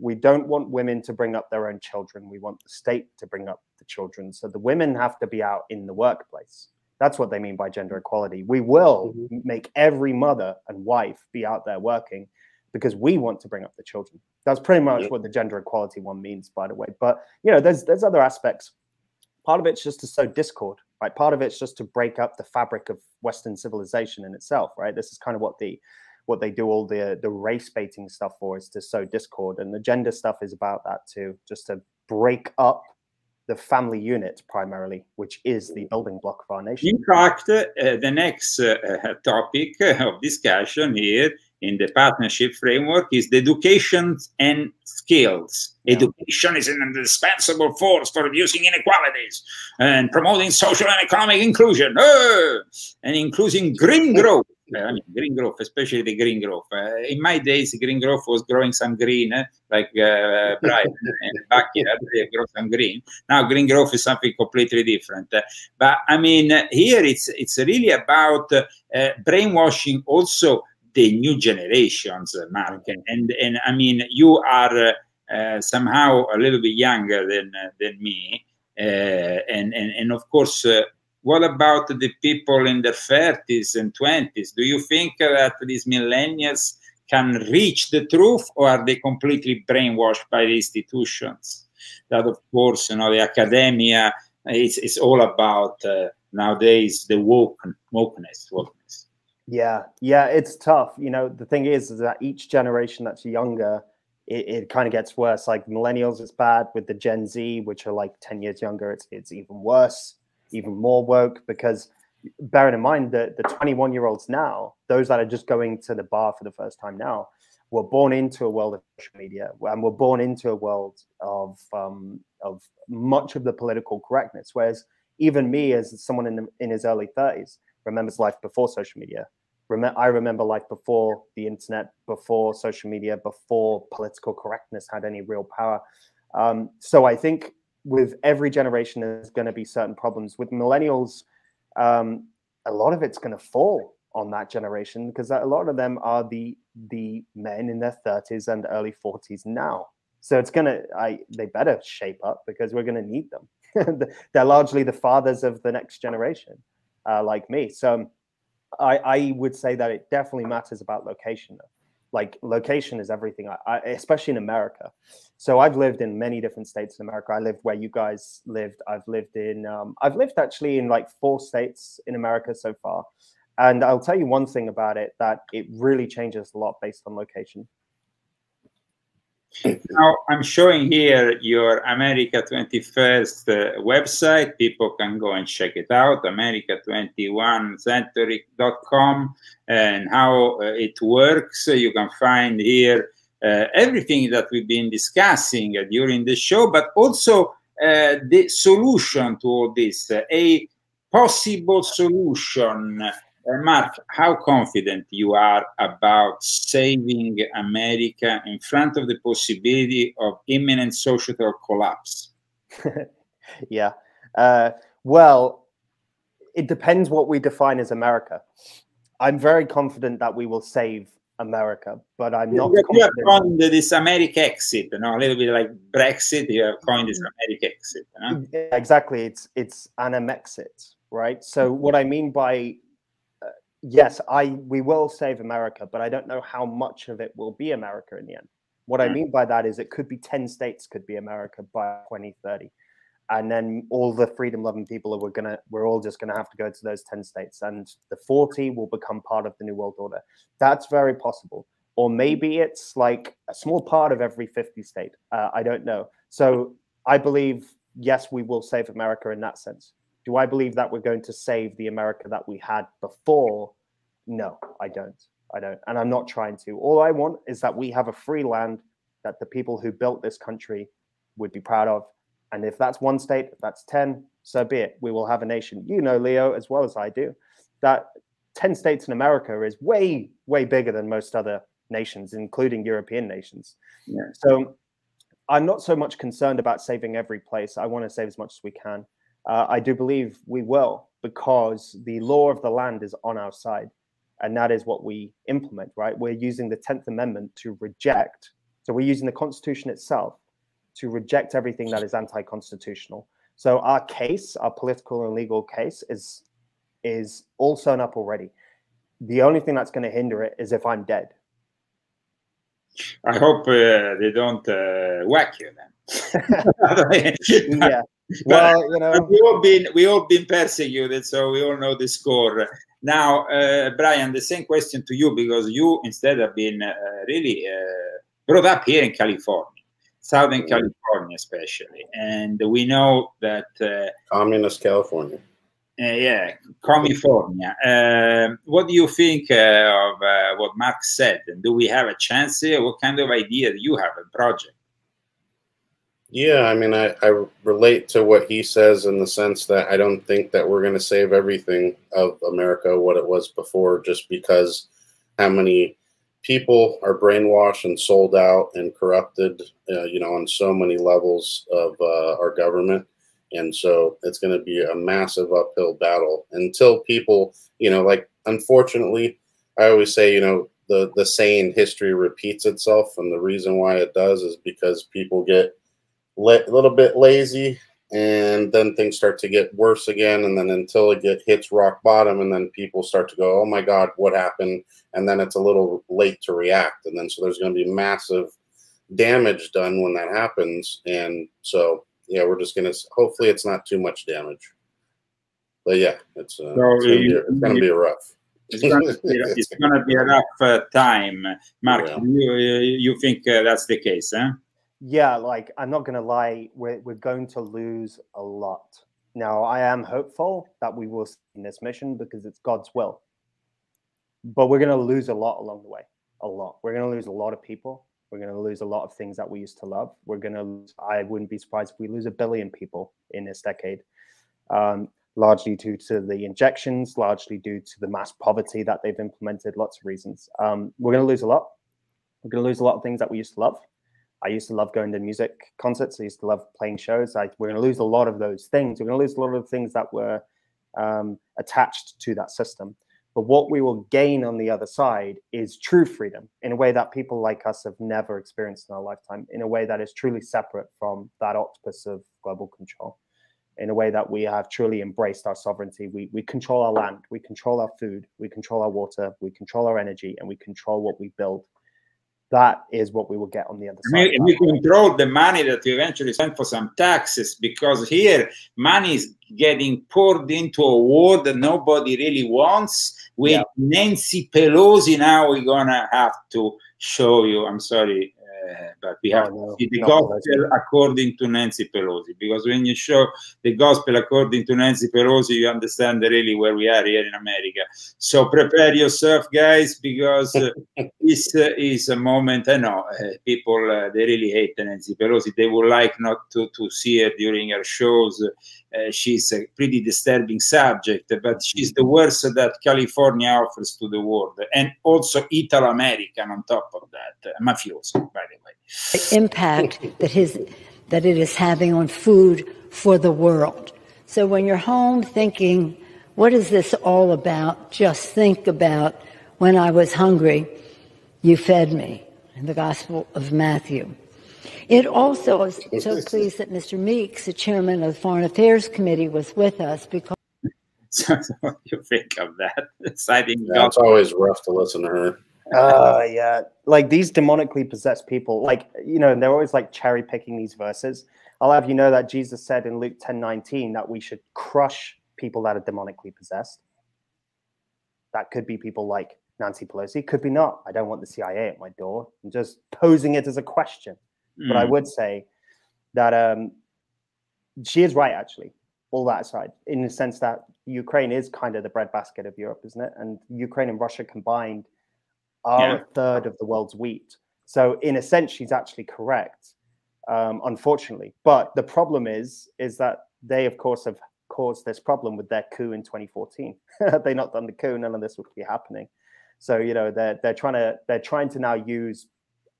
we don't want women to bring up their own children. We want the state to bring up the children. So the women have to be out in the workplace. That's what they mean by gender equality. We will make every mother and wife be out there working because we want to bring up the children. That's pretty much what the gender equality one means, by the way. But, you know, there's other aspects. Part of it's just to sow discord, right? Part of it's just to break up the fabric of Western civilization in itself, right? This is kind of what they do all the race baiting stuff for, is to sow discord, and the gender stuff is about that too, just to break up the family unit primarily, which is the building block of our nation. In fact, the next topic of discussion here in the partnership framework is the education and skills. Education is an indispensable force for reducing inequalities and promoting social and economic inclusion, and including green growth. I mean, green growth, especially the green growth. In my days, green growth was growing some green, like Brian and Bucky, they grow some green. Now, green growth is something completely different. But I mean, here it's really about brainwashing also the new generations, Mark. And I mean, you are somehow a little bit younger than me, and of course. What about the people in their 30s and 20s? Do you think that these millennials can reach the truth, or are they completely brainwashed by the institutions? That, of course, you know, the academia, it's all about nowadays the wokeness. Yeah, it's tough. You know, the thing is that each generation that's younger, it kind of gets worse. Like millennials, it's bad. With the Gen Z, which are like 10 years younger, it's even worse. Even more woke, because bearing in mind that the 21-year-olds now, those that are just going to the bar for the first time now, were born into a world of social media, and were born into a world of much of the political correctness. Whereas even me, as someone in his early 30s, remembers life before social media. I remember like before the internet, before social media, before political correctness had any real power. So I think with every generation, there's going to be certain problems. With millennials, a lot of it's going to fall on that generation because a lot of them are the men in their 30s and early 40s now. So it's they better shape up because we're going to need them. They're largely the fathers of the next generation, like me. So I would say that it definitely matters about location. Like location is everything, especially in America. So I've lived in many different states in America. I lived where you guys lived. I've lived actually in like 4 states in America so far. And I'll tell you one thing about it, that it really changes a lot based on location. Now, I'm showing here your America 21st website. People can go and check it out, America21century.com, and how it works. You can find here everything that we've been discussing during the show, but also the solution to all this, a possible solution. Mark, how confident you are about saving America in front of the possibility of imminent societal collapse? Yeah. Well, it depends what we define as America. I'm very confident that we will save America, but I'm not confident. You have coined this America exit, a little bit like Brexit. You have coined this America exit. Exactly. It's an Amexit, right? So what I mean by yes, we will save America, but I don't know how much of it will be America in the end. What I mean by that is it could be 10 states could be America by 2030. And then all the freedom-loving people we're all just gonna have to go to those 10 states, and the 40 will become part of the New World Order. That's very possible. Or maybe it's like a small part of every 50 state. I don't know. So I believe, yes, we will save America in that sense. Do I believe that we're going to save the America that we had before? No, I don't. And I'm not trying to. All I want is that we have a free land that the people who built this country would be proud of. And if that's 1 state, if that's 10, so be it. We will have a nation. You know, Leo, as well as I do, that 10 states in America is way, way bigger than most other nations, including European nations. Yeah. So I'm not so much concerned about saving every place. I want to save as much as we can. I do believe we will, because the law of the land is on our side. And that is what we implement, right? We're using the 10th Amendment to reject. So we're using the Constitution itself to reject everything that is anti-constitutional. So our case, our political and legal case, is all sewn up already. The only thing that's going to hinder it is if I'm dead. I hope they don't whack you then. Yeah. Well, you know, we all been persecuted, so we all know the score. Now, Brian, the same question to you, because you instead have been really brought up here in California, Southern California especially, and we know that communist California. Yeah, California. What do you think of what Mark said? Do we have a chance here? What kind of idea do you have, a project? Yeah, I mean, I relate to what he says in the sense that I don't think that we're going to save everything of America what it was before, just because how many people are brainwashed and sold out and corrupted, you know, on so many levels of our government. And so it's going to be a massive uphill battle until people, you know, like, unfortunately, I always say, you know, the saying history repeats itself. And the reason why it does is because people get a little bit lazy, and then things start to get worse again, and then until it hits rock bottom, and then people start to go, oh my God, what happened? And then it's a little late to react, and then so there's going to be massive damage done when that happens. And so yeah, we're just gonna, hopefully it's not too much damage, but yeah, it's gonna be rough. It's gonna be a rough time. Mark, yeah. You think that's the case, huh? Yeah, like, I'm not going to lie, we're going to lose a lot. Now, I am hopeful that we will see in this mission because it's God's will. But we're going to lose a lot along the way, a lot. We're going to lose a lot of people. We're going to lose a lot of things that we used to love. We're going to lose, I wouldn't be surprised if we lose 1 billion people in this decade. largely due to the injections, largely due to the mass poverty that they've implemented, lots of reasons. We're going to lose a lot. We're going to lose a lot of things that we used to love. I used to love going to music concerts. I used to love playing shows. We're going to lose a lot of those things. We're going to lose a lot of things that were attached to that system. But what we will gain on the other side is true freedom in a way that people like us have never experienced in our lifetime, in a way that is truly separate from that octopus of global control, in a way that we have truly embraced our sovereignty. We control our land, we control our food, we control our water, we control our energy, and we control what we build. That is what we will get on the other side. And we control the money that we eventually spend for some taxes, because here money is getting poured into a war that nobody really wants. With Nancy Pelosi, now we're gonna have to show you. I'm sorry, but we have to see the gospel according to Nancy Pelosi, because when you show the gospel according to Nancy Pelosi, you understand really where we are here in America. So prepare yourself, guys, because this is a moment. I know people, they really hate Nancy Pelosi. They would like not to see her during her shows. She's a pretty disturbing subject, but she's the worst that California offers to the world, and also Italo-American on top of that, mafioso, by the way. Impact that it is having on food for the world. So when you're home thinking, what is this all about? Just think about, when I was hungry, you fed me, in the Gospel of Matthew. It also is so pleased that Mr. Meeks, the chairman of the Foreign Affairs Committee, was with us, because. So what do you think of that? It's always rough to listen to her. Yeah, like these demonically possessed people, like, you know, they're always like cherry picking these verses. I'll have you know that Jesus said in Luke 10:19 that we should crush people that are demonically possessed. That could be people like Nancy Pelosi, could be not. I don't want the CIA at my door. I'm just posing it as a question. But I would say that she is right, actually, all that aside, in the sense that Ukraine is kind of the breadbasket of Europe, isn't it? And Ukraine and Russia combined are a third of the world's wheat. So in a sense, she's actually correct, unfortunately. But the problem is that they, of course, have caused this problem with their coup in 2014. Had they not done the coup, none of this would be happening. So, you know, they're trying to now use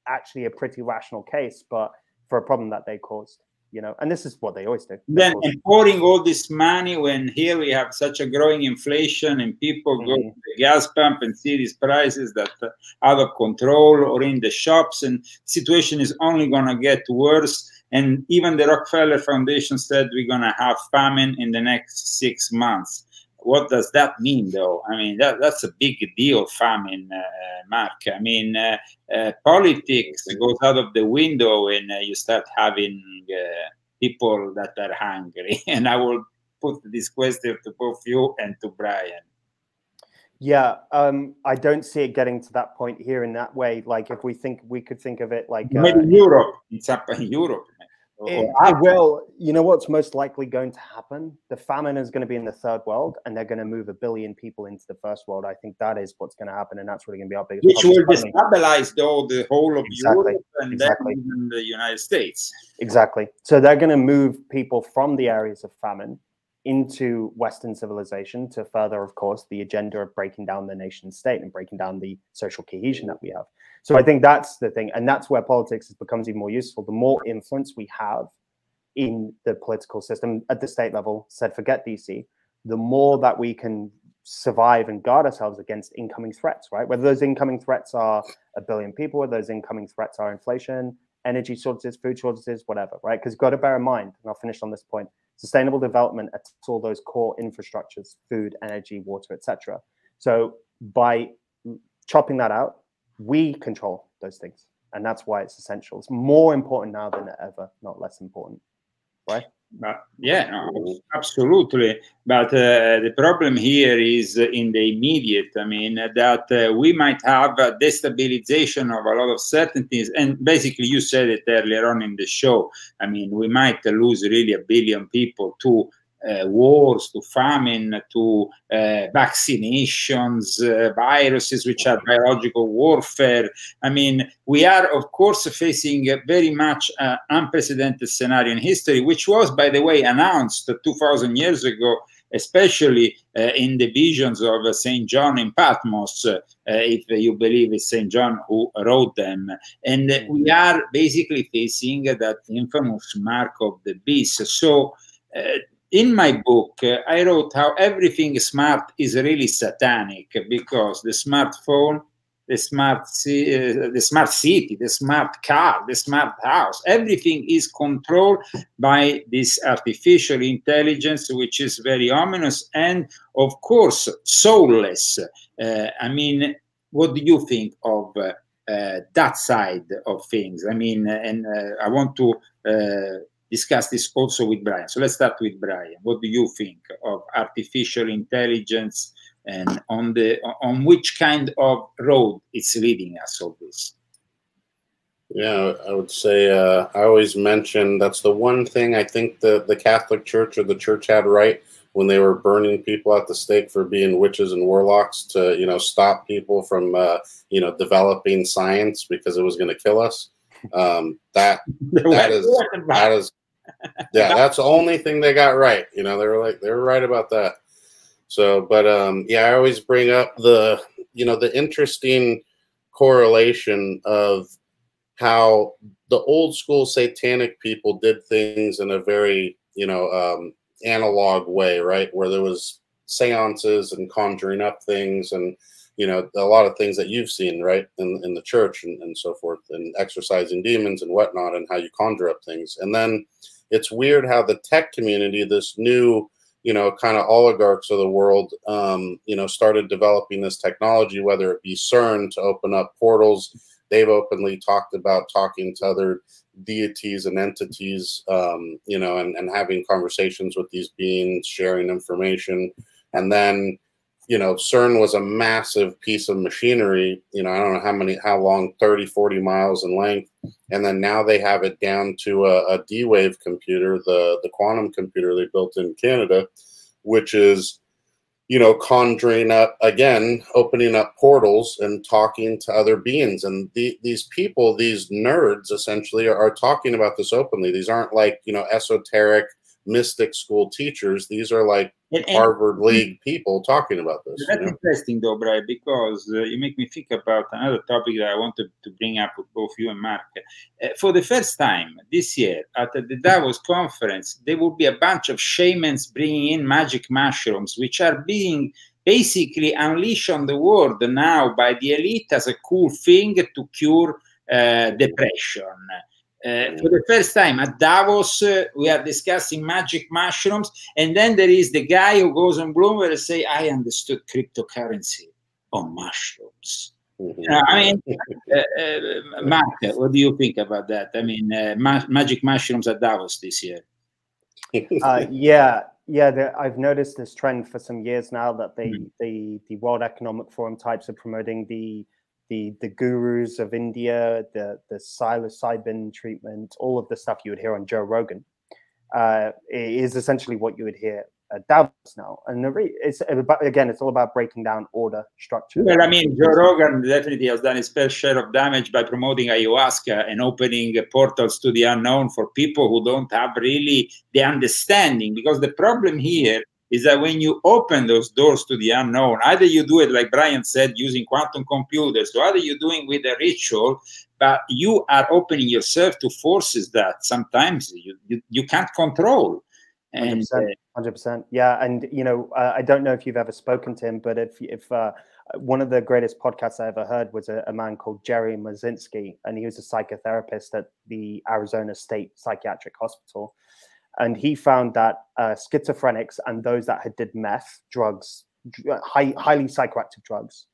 actually a pretty rational case, but for a problem that they caused, you know, and this is what they always do. Then pouring all this money when here we have such a growing inflation and people go to the gas pump and see these prices that are out of control, or in the shops, and situation is only going to get worse. And even the Rockefeller Foundation said we're going to have famine in the next 6 months. What does that mean, though? I mean, that's a big deal, famine, Mark. I mean, politics goes out of the window when you start having people that are hungry. And I will put this question to both you and to Brian. Yeah, I don't see it getting to that point here in that way. Like, if we could think of it like maybe Europe. It's up in Europe. Well, you know what's most likely going to happen? The famine is going to be in the third world, and they're going to move 1 billion people into the first world. I think that is what's going to happen, and that's really going to be our biggest problem. Which will problem. destabilize the whole of Europe and then even the United States. Exactly. So they're going to move people from the areas of famine into Western civilization to further, of course, the agenda of breaking down the nation state and breaking down the social cohesion that we have. So I think that's the thing, and that's where politics becomes even more useful. The more influence we have in the political system at the state level, said forget DC, the more that we can survive and guard ourselves against incoming threats, right? Whether those incoming threats are 1 billion people, whether those incoming threats are inflation, energy shortages, food shortages, whatever, right? Because you've got to bear in mind, and I'll finish on this point, sustainable development attacks all those core infrastructures, food, energy, water, etc. So by chopping that out, we control those things, and that's why it's essential. It's more important now than ever, not less important, right? Yeah, no, absolutely. But the problem here is in the immediate. I mean, that we might have a destabilization of a lot of certainties. And basically, you said it earlier on in the show. I mean, we might lose really 1 billion people to wars, to famine, to vaccinations, viruses, which are biological warfare. I mean, we are, of course, facing a very much unprecedented scenario in history, which was, by the way, announced 2,000 years ago especially in the visions of St. John in Patmos, if you believe it's St. John who wrote them. And we are basically facing that infamous mark of the beast. So in my book, I wrote how everything smart is really satanic, because the smartphone, the smart city, the smart car, the smart house, everything is controlled by this artificial intelligence, which is very ominous and, of course, soulless. I mean, what do you think of that side of things? I mean, and I want to discuss this also with Brian. So let's start with Brian. What do you think of artificial intelligence, and on which kind of road it's leading us, all this? Yeah, I would say I always mention that's the one thing I think the Catholic Church or the church had right when they were burning people at the stake for being witches and warlocks, to, you know, stop people from you know, developing science because it was going to kill us. That is yeah, that's the only thing they got right. You know, they were right about that. So, but yeah, I always bring up the, you know, the interesting correlation of how the old school satanic people did things in a very, you know, analog way, right? Where there was seances and conjuring up things, and, you know, a lot of things that you've seen, right, in the church and so forth, and exorcising demons and whatnot, and how you conjure up things. And then it's weird how the tech community, this new, you know, kind of oligarchs of the world, you know, started developing this technology, whether it be CERN to open up portals. They've openly talked about talking to other deities and entities, you know, and having conversations with these beings, sharing information. And then, you know, CERN was a massive piece of machinery, you know, I don't know how long, 30, 40 miles in length. And then now they have it down to a D-Wave computer, the quantum computer they built in Canada, which is, you know, conjuring up, again, opening up portals and talking to other beings. And these people, these nerds, essentially, are talking about this openly. These aren't like, you know, esoteric mystic school teachers. These are like Harvard League people talking about this. That's interesting, though, Brian, because you make me think about another topic that I wanted to bring up with both you and Mark. For the first time this year at the Davos conference, there will be a bunch of shamans bringing in magic mushrooms, which are being basically unleashed on the world now by the elite as a cool thing to cure depression. For the first time at Davos, we are discussing magic mushrooms, and then there is the guy who goes on Bloomberg and say, "I understood cryptocurrency on mushrooms." I mean, Mark, what do you think about that? I mean, magic mushrooms at Davos this year. Yeah, I've noticed this trend for some years now that the World Economic Forum types are promoting the gurus of India, the psilocybin treatment, all of the stuff you would hear on Joe Rogan, is essentially what you would hear at Davos now. And it's all about breaking down order, structure. Well, I mean, Joe Rogan definitely has done his fair share of damage by promoting ayahuasca and opening portals to the unknown for people who don't have really the understanding. Because the problem here is that when you open those doors to the unknown, either you do it, like Brian said, using quantum computers, or either you're doing with a ritual, but you are opening yourself to forces that sometimes you can't control. And 100%. Yeah, and you know, I don't know if you've ever spoken to him, but if one of the greatest podcasts I ever heard was a man called Jerry Mazinski, and he was a psychotherapist at the Arizona State Psychiatric Hospital. And he found that schizophrenics and those that had did meth, drugs, highly psychoactive drugs,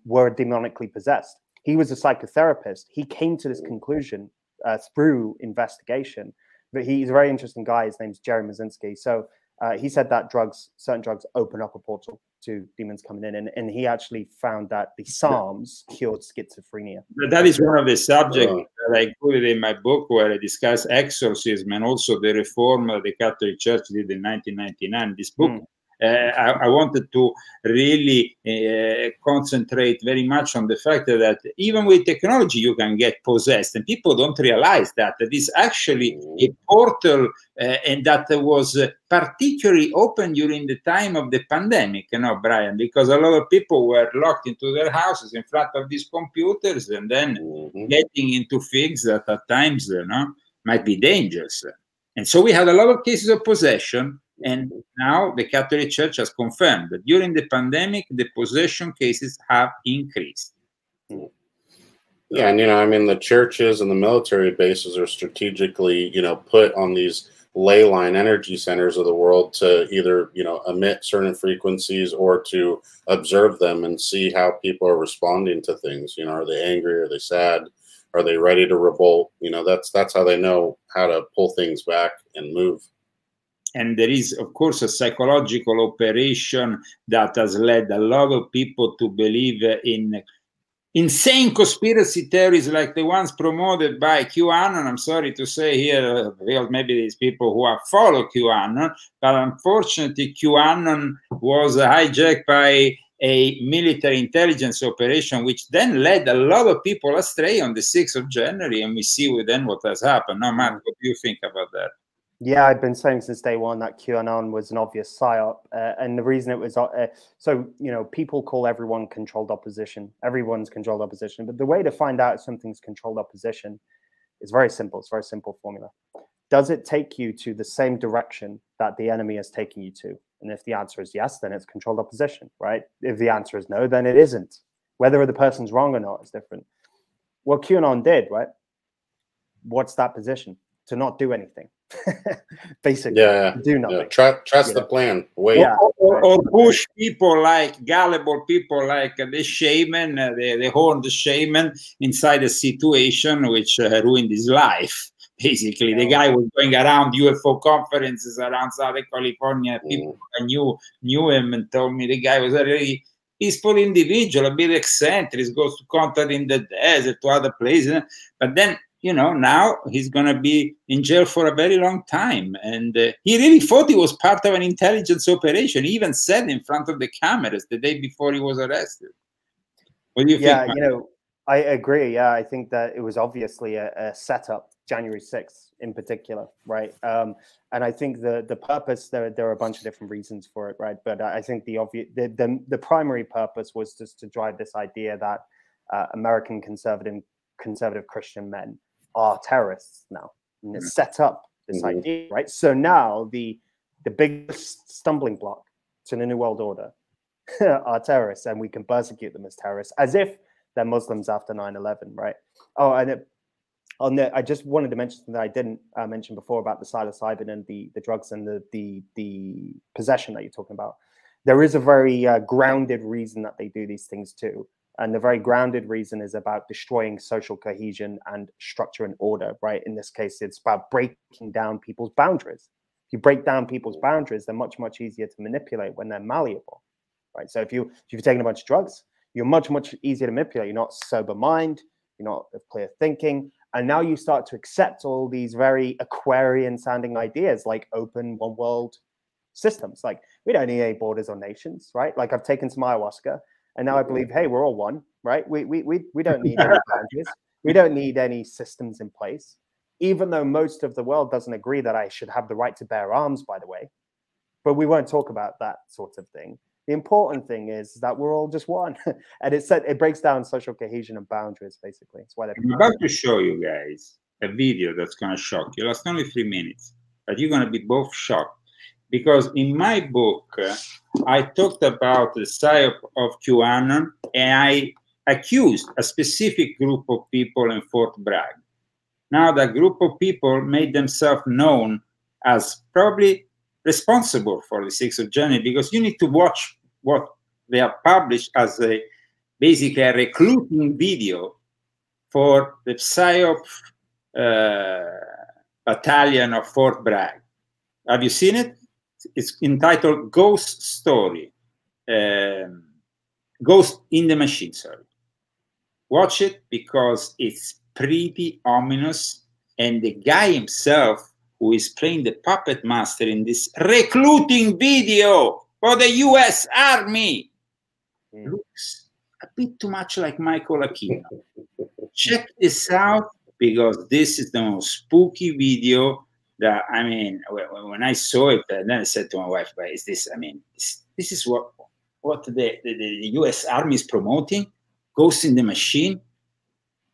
were demonically possessed. He was a psychotherapist. He came to this conclusion through investigation. But he's a very interesting guy. His name's Jerry Mazinski. So he said that certain drugs open up a portal to demons coming in. And he actually found that the Psalms cured schizophrenia. That is one of the subjects that I included in my book, where I discuss exorcism and also the reform the Catholic Church did in 1999. This book I wanted to really concentrate very much on the fact that even with technology you can get possessed, and people don't realize that it is actually a portal, and that was particularly open during the time of the pandemic, you know, Brian, because a lot of people were locked into their houses in front of these computers, and then getting into things that at times, you know, might be dangerous. And so we had a lot of cases of possession. And now the Catholic Church has confirmed that during the pandemic, the possession cases have increased. Yeah, and, you know, I mean, the churches and the military bases are strategically, you know, put on these ley line energy centers of the world to either, you know, emit certain frequencies or to observe them and see how people are responding to things. You know, are they angry? Are they sad? Are they ready to revolt? You know, that's how they know how to pull things back and move. And there is, of course, a psychological operation that has led a lot of people to believe in insane conspiracy theories like the ones promoted by QAnon. I'm sorry to say here, well, maybe these people who have followed QAnon, but unfortunately QAnon was hijacked by a military intelligence operation, which then led a lot of people astray on the 6th of January, and we see then what has happened. Now, Matt, what do you think about that? Yeah, I've been saying since day one that QAnon was an obvious psyop, and the reason it was so, you know, people call everyone controlled opposition. Everyone's controlled opposition, but the way to find out if something's controlled opposition is very simple. It's a very simple formula. Does it take you to the same direction that the enemy is taking you to? And if the answer is yes, then it's controlled opposition, right? If the answer is no, then it isn't. Whether the person's wrong or not is different. What QAnon did, right? What's that position? To not do anything. Basically, do nothing. Trust the plan. Wait. Or push people like gullible people like the shaman, the horned shaman, inside a situation which ruined his life. Basically, the guy was going around UFO conferences around Southern California. People knew him and told me the guy was a really peaceful individual, a bit eccentric, goes to contact in the desert, to other places. But then, you know, now he's going to be in jail for a very long time. And he really thought he was part of an intelligence operation. He even said in front of the cameras the day before he was arrested. What do you think? Yeah, you know, I agree. Yeah, I think that it was obviously a setup, January 6th in particular, right? And I think the purpose, there are a bunch of different reasons for it, right? But I think the primary purpose was just to drive this idea that American conservative Christian men are terrorists now, and it's set up this idea, right? So now the biggest stumbling block to the New World Order are terrorists, and we can persecute them as terrorists as if they're Muslims after 9/11, right? Oh, and I just wanted to mention something that I didn't mention before about the psilocybin and the drugs and the possession that you're talking about. There is a very grounded reason that they do these things too. And the very grounded reason is about destroying social cohesion and structure and order, right? In this case, it's about breaking down people's boundaries. If you break down people's boundaries, they're much, much easier to manipulate when they're malleable, right? So if you've taken a bunch of drugs, you're much, much easier to manipulate. You're not sober mind, you're not of clear thinking. And now you start to accept all these very Aquarian sounding ideas like open one world systems. Like we don't need any borders or nations, right? Like I've taken some ayahuasca. And now I believe, hey, we're all one, right? We don't need any boundaries. We don't need any systems in place, even though most of the world doesn't agree that I should have the right to bear arms, by the way. But we won't talk about that sort of thing. The important thing is that we're all just one. And it breaks down social cohesion and boundaries, basically. It's why I'm about to show you guys a video that's going to shock you. It lasts only 3 minutes, but you're going to be both shocked. Because in my book, I talked about the psyop of QAnon, and I accused a specific group of people in Fort Bragg. Now, that group of people made themselves known as probably responsible for the 6th of January, because you need to watch what they have published as basically a recruiting video for the psyop battalion of Fort Bragg. Have you seen it? It's entitled Ghost Story. Ghost in the Machine, sorry. Watch it because it's pretty ominous. And the guy himself, who is playing the puppet master in this recruiting video, for the U.S. Army. Looks a bit too much like Michael Aquino. Check this out, because this is the most spooky video that, I mean, when I saw it, then I said to my wife, "But is this, I mean, this is what the U.S. Army is promoting? Ghost in the Machine?"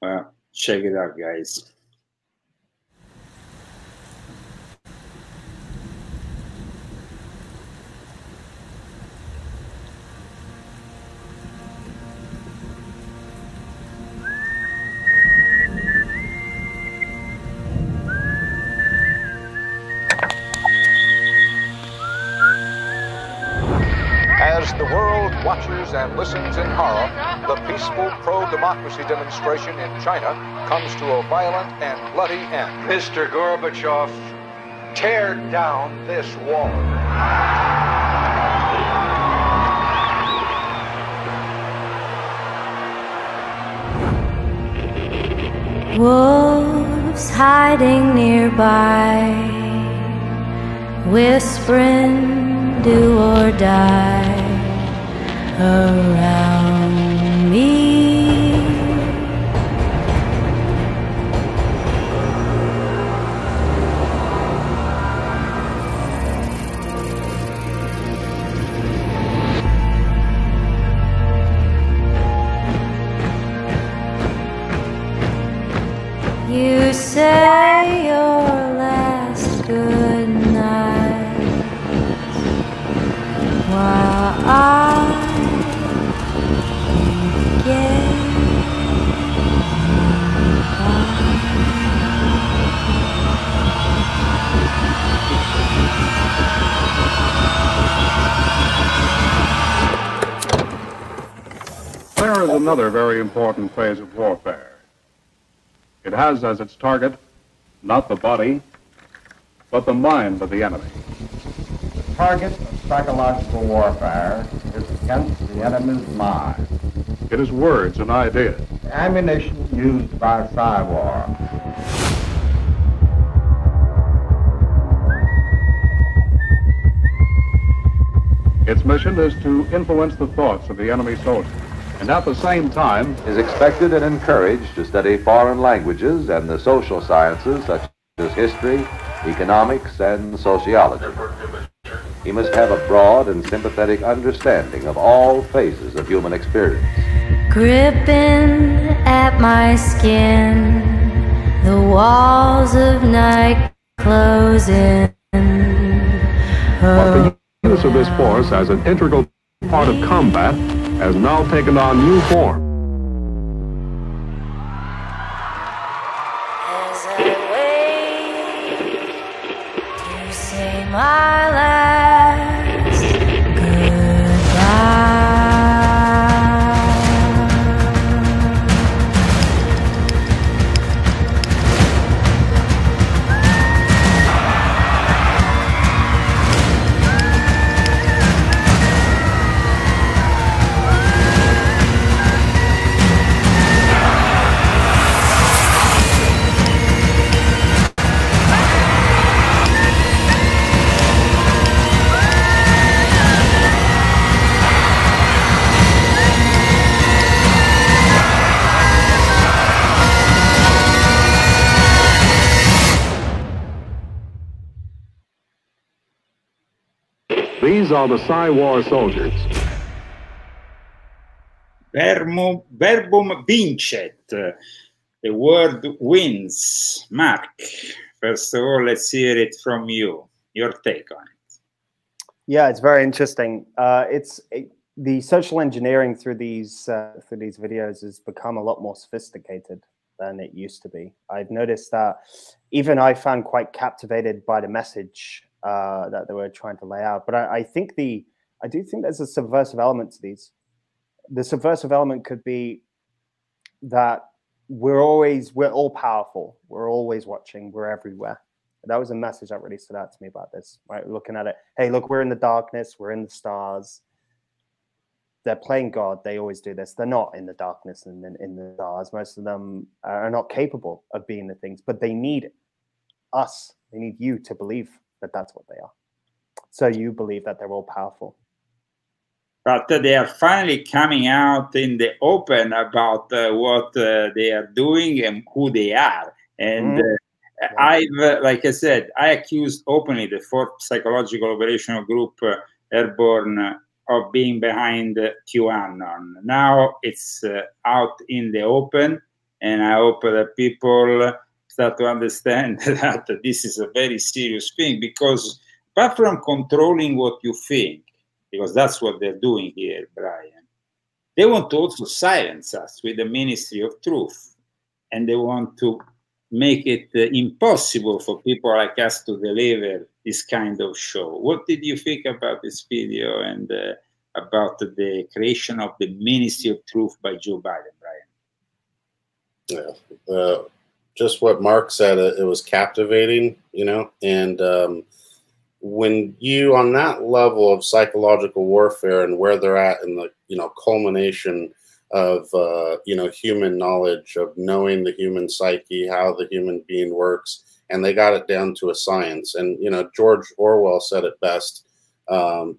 Well, check it out, guys. As the world watches and listens in horror, the peaceful pro-democracy demonstration in China comes to a violent and bloody end. Mr. Gorbachev, tear down this wall. Wolves hiding nearby, whispering, "Do or die," around me. You say your last good night while I get There is another very important phase of warfare. It has as its target not the body, but the mind of the enemy. The target of psychological warfare is against the enemy's mind. It is words and ideas. The ammunition used by Psywar. Its mission is to influence the thoughts of the enemy soldier, and at the same time is expected and encouraged to study foreign languages and the social sciences such as history, economics, and sociology. He must have a broad and sympathetic understanding of all phases of human experience. gripping at my skin, the walls of night closing. But the use of this force as an integral part of combat has now taken on new form. As I wait to say my last goodbye. These are the Psywar soldiers. Verbum vincet. The word wins. Mark, first of all, let's hear it from you. Your take on it. Yeah, it's very interesting. The social engineering through these videos has become a lot more sophisticated than it used to be. I've noticed that even I found quite captivated by the message that they were trying to lay out. But I do think there's a subversive element to these. The subversive element could be that we're all powerful. We're always watching. We're everywhere. That was a message that really stood out to me about this. Right, looking at it. Hey, look, we're in the darkness. We're in the stars. They're playing God. They always do this. They're not in the darkness and in the stars. Most of them are not capable of being the things, but they need us. They need you to believe that that's what they are. So you believe that they're all powerful. but they are finally coming out in the open about what they are doing and who they are. And like I said, I accused openly the Fourth Psychological Operational Group Airborne of being behind QAnon. Now it's out in the open, and I hope that people start to understand that this is a very serious thing, because apart from controlling what you think, because that's what they're doing here, Brian, they want to also silence us with the Ministry of Truth, and they want to make it impossible for people like us to deliver this kind of show. What did you think about this video and about the creation of the Ministry of Truth by Joe Biden, Brian? Yeah, just what Mark said, it was captivating, you know, and when you, on that level of psychological warfare and where they're at in the, you know, culmination of, you know, human knowledge, of knowing the human psyche, how the human being works, and they got it down to a science. And, you know, George Orwell said it best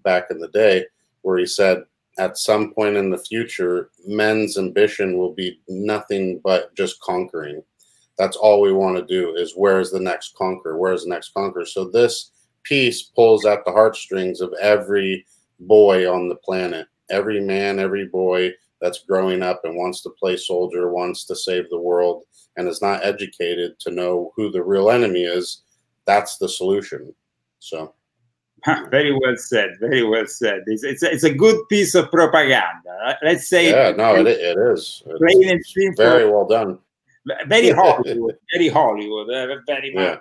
back in the day, where he said, at some point in the future, men's ambition will be nothing but just conquering. That's all we want to do, is where's the next conquer? Where's the next conquer? So this piece pulls at the heartstrings of every boy on the planet, every man, every boy that's growing up and wants to play soldier, wants to save the world, and is not educated to know who the real enemy is. That's the solution. So very well said. Very well said. It's a good piece of propaganda. Let's say. Yeah, no, it is. Plain and simple. Very well done. Very Hollywood, very Hollywood, very much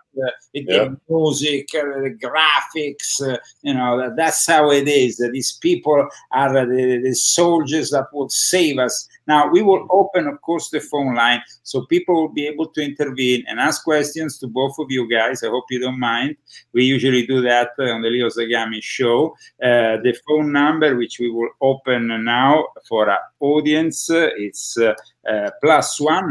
the music, the graphics, you know, that's how it is. These people are the soldiers that will save us. Now, we will open, of course, the phone line, so people will be able to intervene and ask questions to both of you guys. I hope you don't mind. We usually do that on the Leo Zagami show. The phone number, which we will open now for our audience, it's +1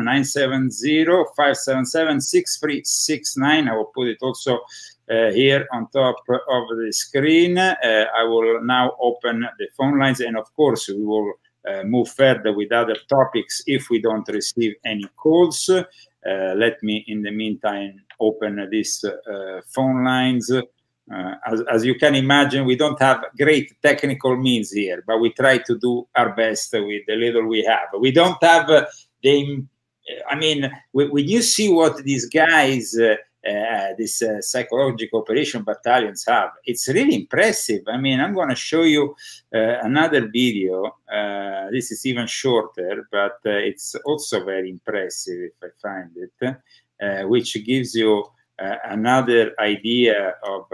970 577 6369. I will put it also here on top of the screen. I will now open the phone lines, and of course we will move further with other topics if we don't receive any calls. Let me, in the meantime, open these phone lines. As you can imagine, we don't have great technical means here, but we try to do our best with the little we have. We don't have I mean, when you see what these guys, this psychological operation battalions have, it's really impressive. I mean, I'm going to show you another video. This is even shorter, but it's also very impressive if I find it, which gives you another idea of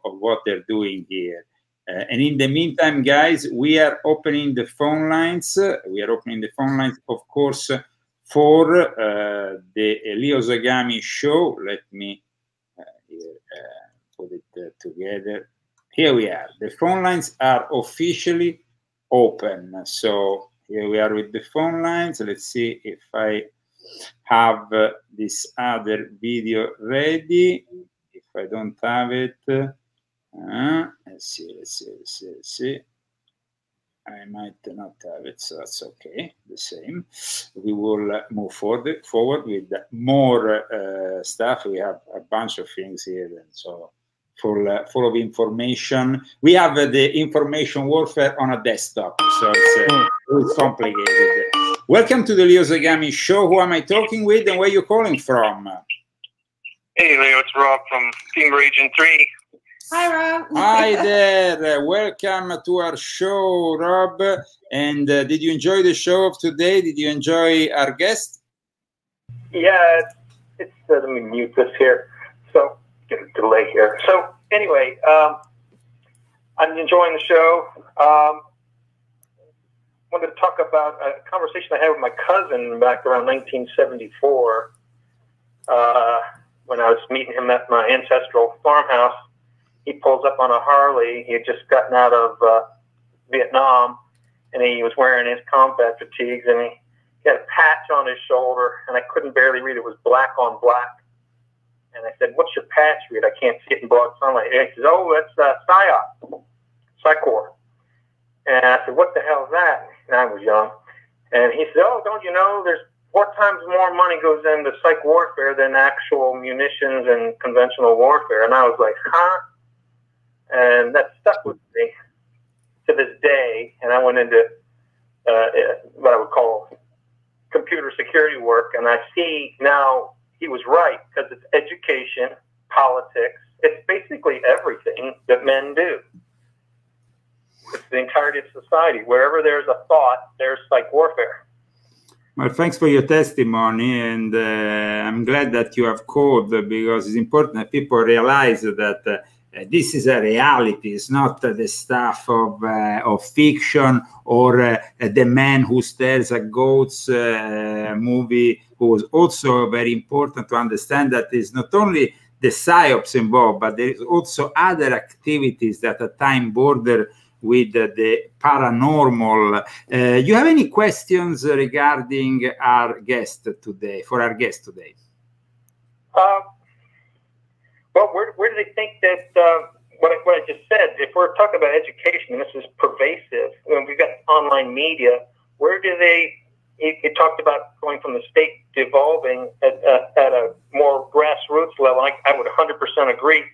what they're doing here. And in the meantime, guys, we are opening the phone lines. We are opening the phone lines, of course, for the Leo Zagami show. Let me put it together. Here we are. The phone lines are officially open. So here we are with the phone lines. Let's see if I have this other video ready. If I don't have it, let's see. I might not have it, so that's okay. The same. We will move forward with more stuff. We have a bunch of things here, and so full of information. We have the information warfare on a desktop, so it's complicated. Welcome to the Leo Zagami show. Who am I talking with, and where are you calling from? Hey, Leo, it's Rob from Team Region 3. Hi, Rob. Hi there. Welcome to our show, Rob. And did you enjoy the show of today? Did you enjoy our guest? Yeah, it's let me mute this here. So, get a delay here. So, anyway, I'm enjoying the show. Wanted to talk about a conversation I had with my cousin back around 1974 when I was meeting him at my ancestral farmhouse. He pulls up on a Harley. He had just gotten out of Vietnam, and he was wearing his combat fatigues, and he had a patch on his shoulder, and I couldn't barely read. It was black on black. And I said, "What's your patch read? I can't see it in broad sunlight." And he says, "Oh, that's PSYOP, Psychor." And I said, what the hell is that? And I was young. And he said, oh, don't you know there's 4 times more money goes into psych warfare than actual munitions and conventional warfare. And I was like, huh? And that stuck with me to this day. And I went into what I would call computer security work. And I see now he was right, because it's education, politics. It's basically everything that men do. It's the entirety of society. Wherever there's a thought, there's psych warfare. Well, thanks for your testimony, and I'm glad that you have called, because it's important that people realize that this is a reality. It's not the stuff of fiction or the man who stares at goats movie, who was also very important to understand that it's not only the psyops involved, but there is also other activities that at times border with the paranormal. You have any questions regarding our guest today, for our guest today? Well, where do they think that, what I just said, if we're talking about education, this is pervasive, when we've got online media, where do they, he talked about going from the state to evolving at a more grassroots level. I would 100% agree.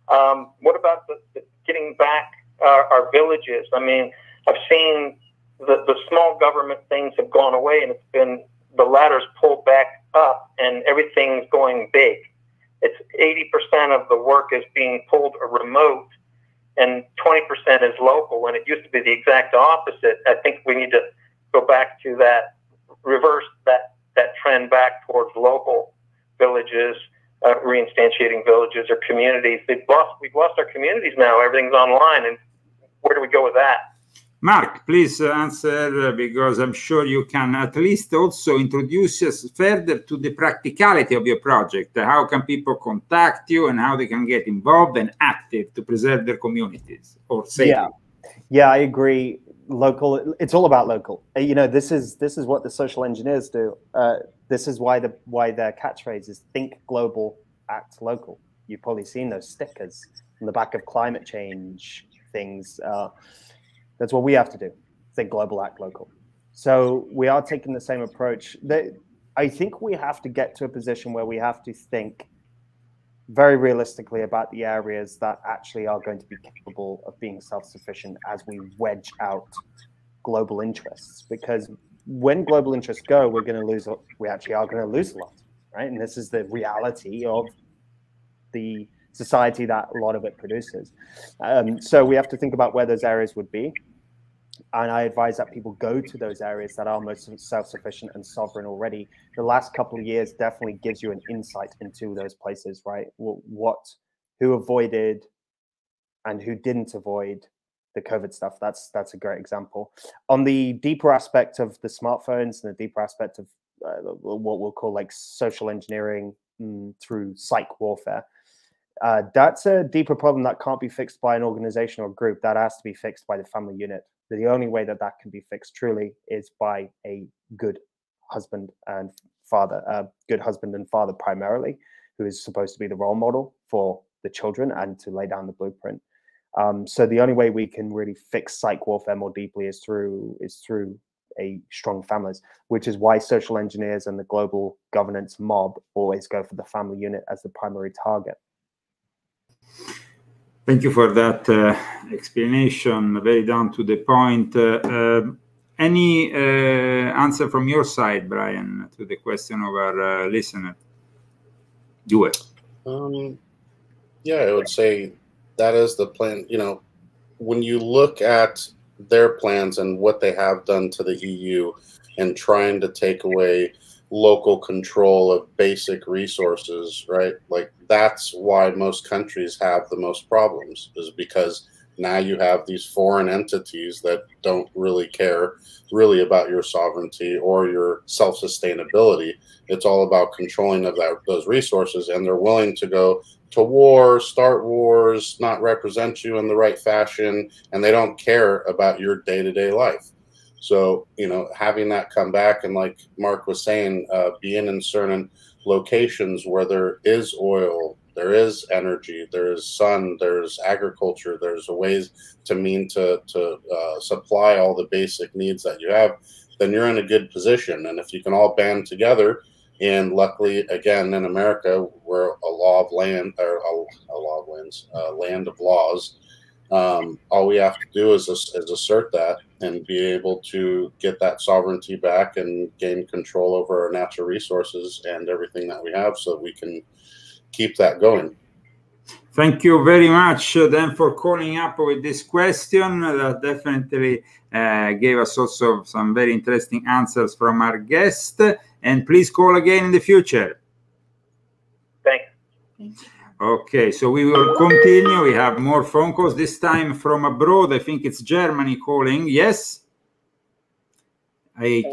What about the getting back our villages? I mean, I've seen the small government things have gone away, and it's been, the ladder's pulled back up and everything's going big. It's 80% of the work is being pulled remote and 20% is local, when it used to be the exact opposite. I think we need to go back to that, reverse that trend back towards local villages, reinstantiating villages or communities. We've lost our communities now. Everything's online, and where do we go with that? Mark, please answer, because I'm sure you can at least also introduce us further to the practicality of your project. How can people contact you, and how they can get involved and active to preserve their communities or safety? Yeah, I agree. Local, it's all about local. You know, this is what the social engineers do. This is why their catchphrase is "Think global, act local." You've probably seen those stickers on the back of climate change things. That's what we have to do. Think global, act local. So we are taking the same approach. I think we have to get to a position where we have to think very realistically about the areas that actually are going to be capable of being self-sufficient as we wedge out global interests. Because when global interests go, we're going to lose. We actually are going to lose a lot, right? And this is the reality of the society that a lot of it produces. So we have to think about where those areas would be. And I advise that people go to those areas that are most self-sufficient and sovereign already. The last couple of years definitely gives you an insight into those places, right? Who avoided and who didn't avoid the COVID stuff. That's a great example. On the deeper aspect of the smartphones and the deeper aspect of what we'll call like social engineering through psych warfare, that's a deeper problem that can't be fixed by an organization or group. That has to be fixed by the family unit. The only way that can be fixed truly is by a good husband and father, primarily, who is supposed to be the role model for the children and to lay down the blueprint. So the only way we can really fix psych warfare more deeply is through a strong families, which is why social engineers and the global governance mob always go for the family unit as the primary target. Thank you for that explanation, very down to the point. Any answer from your side, Brian, to the question of our listener? Do it. Yeah, I would say that is the plan. You know, when you look at their plans and what they have done to the EU and trying to take away local control of basic resources, right? Like, that's why most countries have the most problems, is because now you have these foreign entities that don't really care really about your sovereignty or your self-sustainability. It's all about controlling of those resources, and they're willing to go to war, start wars, not represent you in the right fashion, and they don't care about your day-to-day life. So, you know, having that come back, and like Mark was saying, being in certain locations where there is oil, There is energy, there is sun, there's agriculture, there's ways to supply all the basic needs that you have. Then you're in a good position. And if you can all band together, and luckily, again, in America, we're a law of land, or a law of lands, land of laws. All we have to do is assert that and be able to get that sovereignty back and gain control over our natural resources and everything that we have, so that we can keep that going. Thank you very much then for calling up with this question. That definitely gave us also some very interesting answers from our guest. And please call again in the future. Thanks. Okay, so we will continue. We have more phone calls, this time from abroad. I think it's Germany calling. Yes? Yes,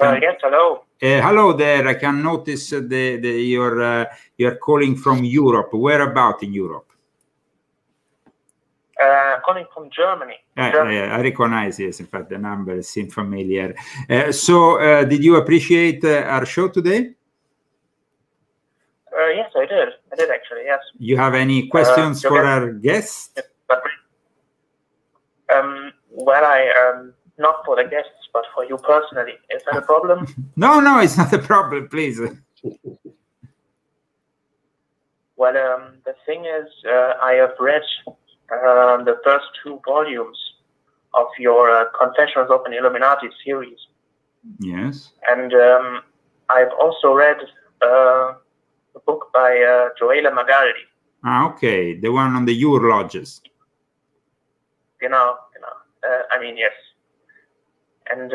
hello. Hello there. I can notice you're calling from Europe. Where about in Europe? Calling from Germany. I recognize, yes, in fact, the numbers seem familiar. So did you appreciate our show today? Yes, I did. I did actually, yes. You have any questions for our guest? Well, not for the guests, but for you personally. Is that a problem? No, it's not a problem, please. Well, the thing is, I have read the first 2 volumes of your Confessions of an Illuminati series. Yes. And I've also read a book by Joella Magaldi. Ah, okay. The one on the Ur lodges. I mean, yes. And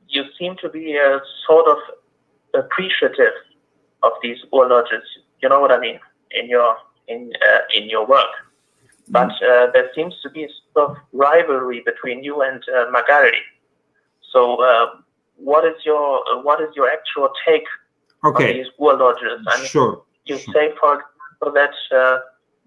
you seem to be sort of appreciative of these Ur lodges. You know what I mean? In your work. But there seems to be a sort of rivalry between you and Magaldi. So what is your actual take on these Ur lodges? I mean, sure. You say, for example, that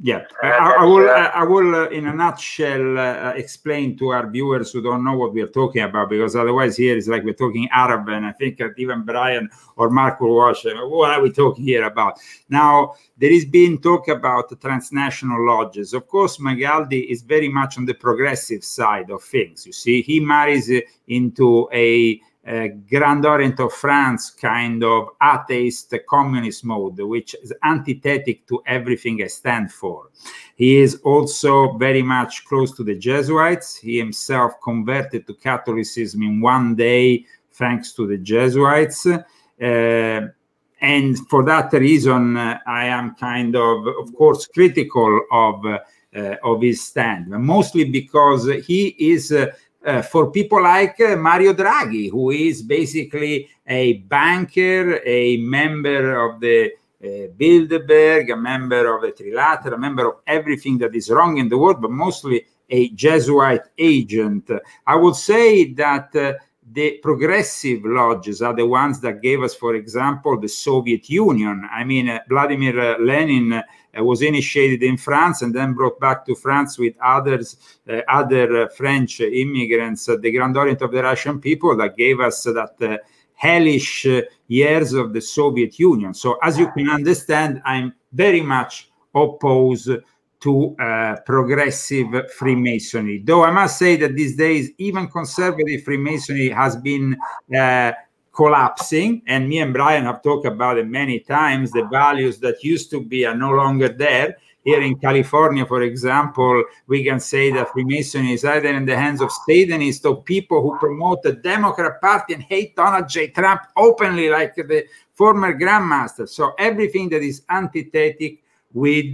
yeah, I will in a nutshell explain to our viewers who don't know what we are talking about, because otherwise here it's like we're talking Arab, and I think even Brian or Mark will watch. What are we talking here about? Now, there is being talk about the transnational lodges. Of course, Magaldi is very much on the progressive side of things. You see, he marries into a Grand Orient of France kind of atheist communist mode, which is antithetic to everything I stand for. He is also very much close to the Jesuits. He himself converted to Catholicism in one day thanks to the Jesuits. And for that reason, I am kind of course, critical of his stand, mostly because he is for people like Mario Draghi, who is basically a banker, a member of the Bilderberg, a member of the Trilateral, a member of everything that is wrong in the world, but mostly a Jesuit agent. I would say that the progressive lodges are the ones that gave us, for example, the Soviet Union. I mean, Vladimir Lenin was initiated in France and then brought back to France with other French immigrants, the Grand Orient of the Russian people, that gave us that hellish years of the Soviet Union. So as you can understand, I'm very much opposed to progressive Freemasonry. Though I must say that these days, even conservative Freemasonry has been collapsing, and me and Brian have talked about it many times. The values that used to be are no longer there. Here in California, for example, we can say that Freemasonry is either in the hands of Satanists or people who promote the Democrat Party and hate Donald J. Trump openly, like the former Grandmaster. So everything that is antithetic with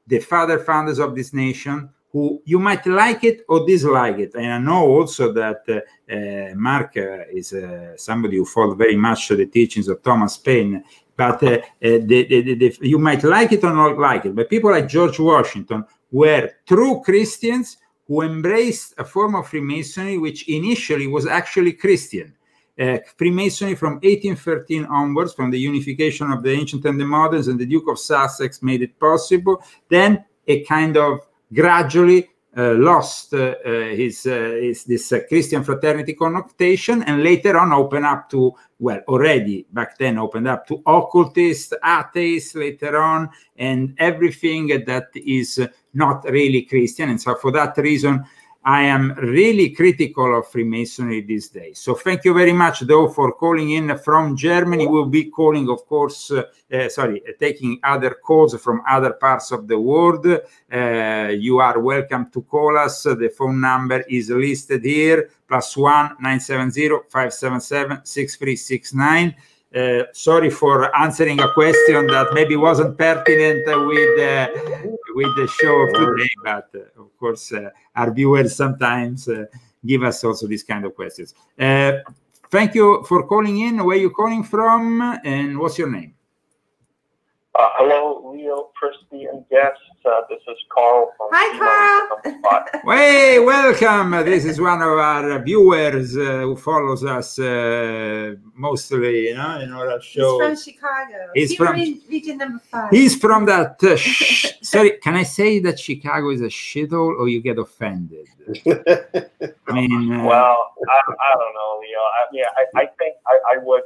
the founders of this nation, who you might like it or dislike it. And I know also that Mark is somebody who followed very much the teachings of Thomas Paine, but you might like it or not like it. But people like George Washington were true Christians who embraced a form of Freemasonry which initially was actually Christian. Freemasonry from 1813 onwards, from the unification of the ancient and the moderns, and the Duke of Sussex made it possible. Then a kind of gradually lost this Christian fraternity connotation, and later on opened up to, well, already back then opened up to occultists, atheists later on, and everything that is not really Christian. And so for that reason, I am really critical of Freemasonry these days. So thank you very much, though, for calling in from Germany. We'll be calling, of course, taking other calls from other parts of the world. You are welcome to call us. The phone number is listed here, +1 970 577 6369. Sorry for answering a question that maybe wasn't pertinent with the show of today, but of course our viewers sometimes give us also these kind of questions. Thank you for calling in. Where are you calling from, and what's your name? Hello, Leo, Christy, and guests. This is Carl from Carl. Hey, welcome. This is one of our viewers who follows us mostly, in our show. He's from Chicago. He's from region number 5. He's from that. Sorry, can I say that Chicago is a shithole, or you get offended? I mean, well, I don't know, Leo. I think I would,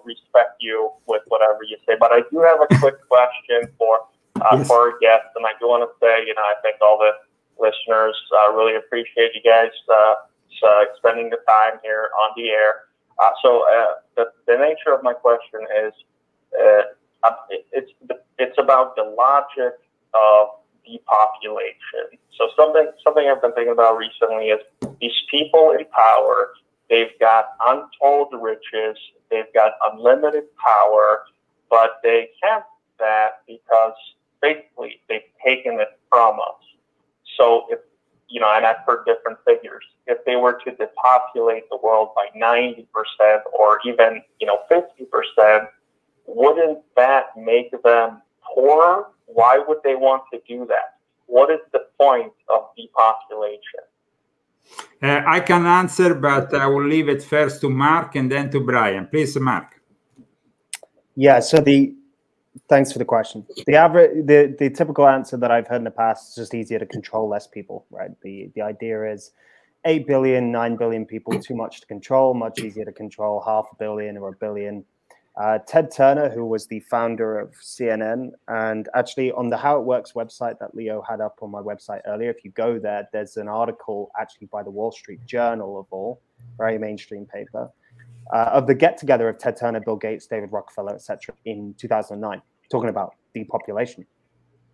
respect you with whatever you say. But I do have a quick question for our guests, and I do want to say, I think all the listeners really appreciate you guys spending the time here on the air. So the nature of my question is, it's about the logic of depopulation. So something I've been thinking about recently is these people in power. They've got untold riches. They've got unlimited power, but they have that because basically they've taken it from us. So if, and I've heard different figures, if they were to depopulate the world by 90% or even, 50%, wouldn't that make them poorer? Why would they want to do that? What is the point of depopulation? I can answer, but I will leave it first to Mark and then to Brian. Please, Mark. Yeah, so thanks for the question. The typical answer that I've heard in the past is just easier to control less people, right? The idea is 8 billion, 9 billion people, too much to control, much easier to control 500 million or 1 billion. Ted Turner, who was the founder of CNN, and actually on the How It Works website that Leo had up on my website earlier, if you go there, there's an article actually by the Wall Street Journal of all, very mainstream paper, of the get-together of Ted Turner, Bill Gates, David Rockefeller, etc. in 2009, talking about depopulation.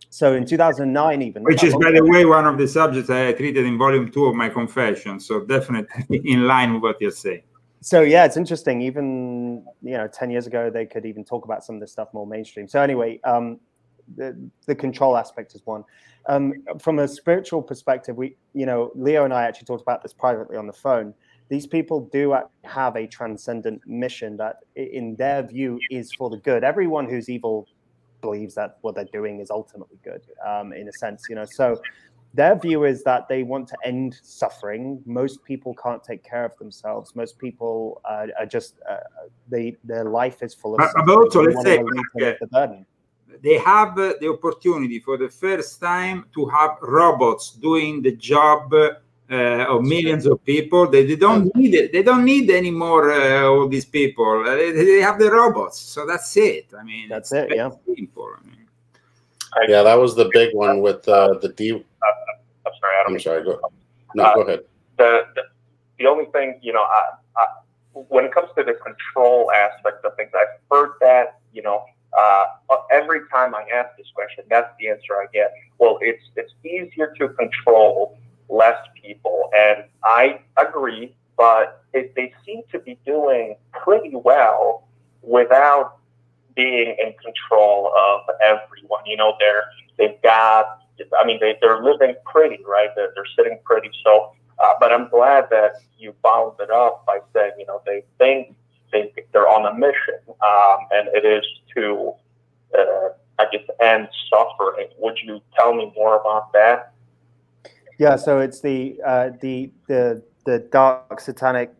So in 2009 even. Which is, by the way, one of the subjects I treated in volume 2 of my confession, so definitely in line with what you're saying. So yeah, it's interesting. Even 10 years ago, they could even talk about some of this stuff more mainstream. So anyway, the control aspect is one. From a spiritual perspective, Leo and I actually talked about this privately on the phone. These people do have a transcendent mission that, in their view, is for the good. Everyone who's evil believes that what they're doing is ultimately good, in a sense. So their view is that they want to end suffering. Most people can't take care of themselves. Most people are just their life is full of suffering. But also, let's say, the burden. They have the opportunity for the first time to have robots doing the job of millions of people. They don't need it. They don't need any more all these people. They have the robots, so that's it. I mean, that's it. Yeah. Simple. I mean, yeah, that was the big one with the I'm sorry, Adam. I'm sorry. Go ahead. The only thing, when it comes to the control aspect of things, I've heard that, every time I ask this question, that's the answer I get. Well, it's easier to control less people, and I agree, but they seem to be doing pretty well without being in control of everyone. They're living pretty, right? They're sitting pretty. So, but I'm glad that you followed it up by saying, they think they're on a mission, and it is to, end suffering. Would you tell me more about that? Yeah, so it's the dark satanic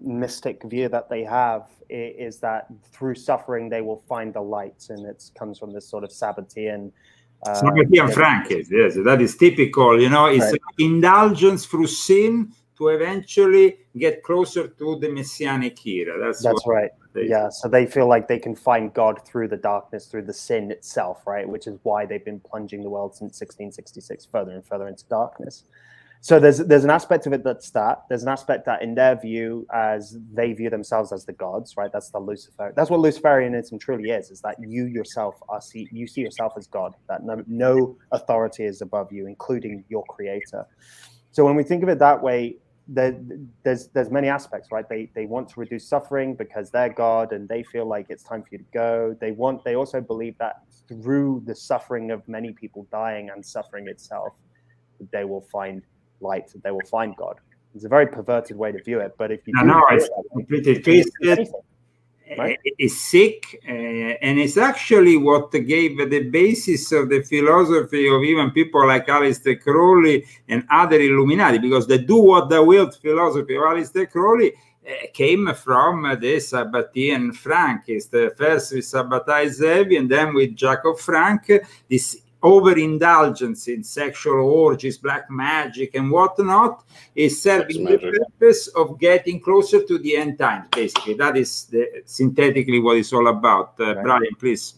mystic view that they have is that through suffering they will find the light, and it comes from this sort of Sabbatean Sabbatean Francis, yes, that is typical. You know, it's Right. indulgence through sin to eventually get closer to the Messianic era. That's right. they Yeah, so they feel like they can find God through the darkness, through the sin itself, right? Which is why they've been plunging the world since 1666 further and further into darkness. So there's an aspect of it that's that. There's an aspect that in their view, as they view themselves as the gods, right? That's the Lucifer. That's what Luciferianism truly is that you yourself you see yourself as God, that no authority is above you, including your creator. So when we think of it that way, there's many aspects, right? They want to reduce suffering because they're God and they feel like it's time for you to go. They also believe that through the suffering of many people dying and suffering itself, they will find light, they will find God. It's a very perverted way to view it, but if you it's completely twisted. Right? Is sick, and it's actually what gave the basis of the philosophy of even people like Aleister Crowley and other Illuminati, because the do what thou wilt philosophy of Aleister Crowley came from the Sabbatean Frankist, first with Sabbatai Zevi and then with Jacob Frank, this overindulgence in sexual orgies, black magic, and whatnot is serving the purpose of getting closer to the end times. Basically, that is synthetically what it's all about. Brian, please.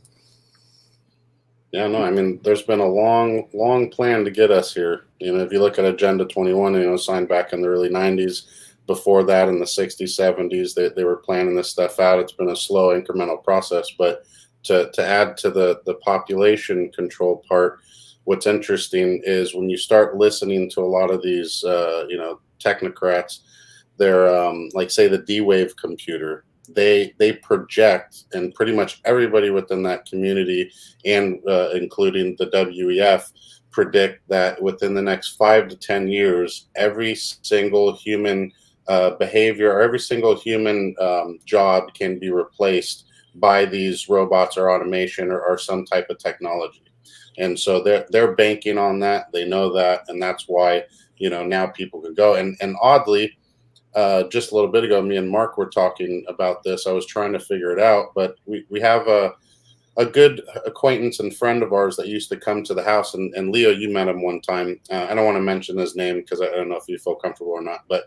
Yeah, no, I mean, there's been a long plan to get us here. You know, if you look at Agenda 21, you know, signed back in the early 90s. Before that, in the 60s, 70s, they were planning this stuff out. It's been a slow, incremental process, but to add to the population control part, what's interesting is when you start listening to a lot of these, you know, technocrats, they're like, say, the D-Wave computer. They project, and pretty much everybody within that community, and including the WEF, predict that within the next 5 to 10 years, every single human behavior, or every single human job can be replaced by these robots or automation or some type of technology. And so they're banking on that. They know that, and that's why, you know, now people can go. And oddly, just a little bit ago, me and Mark were talking about this. I was trying to figure it out, but we have a good acquaintance and friend of ours that used to come to the house, and Leo, you met him one time. I don't want to mention his name because I don't know if you feel comfortable or not, but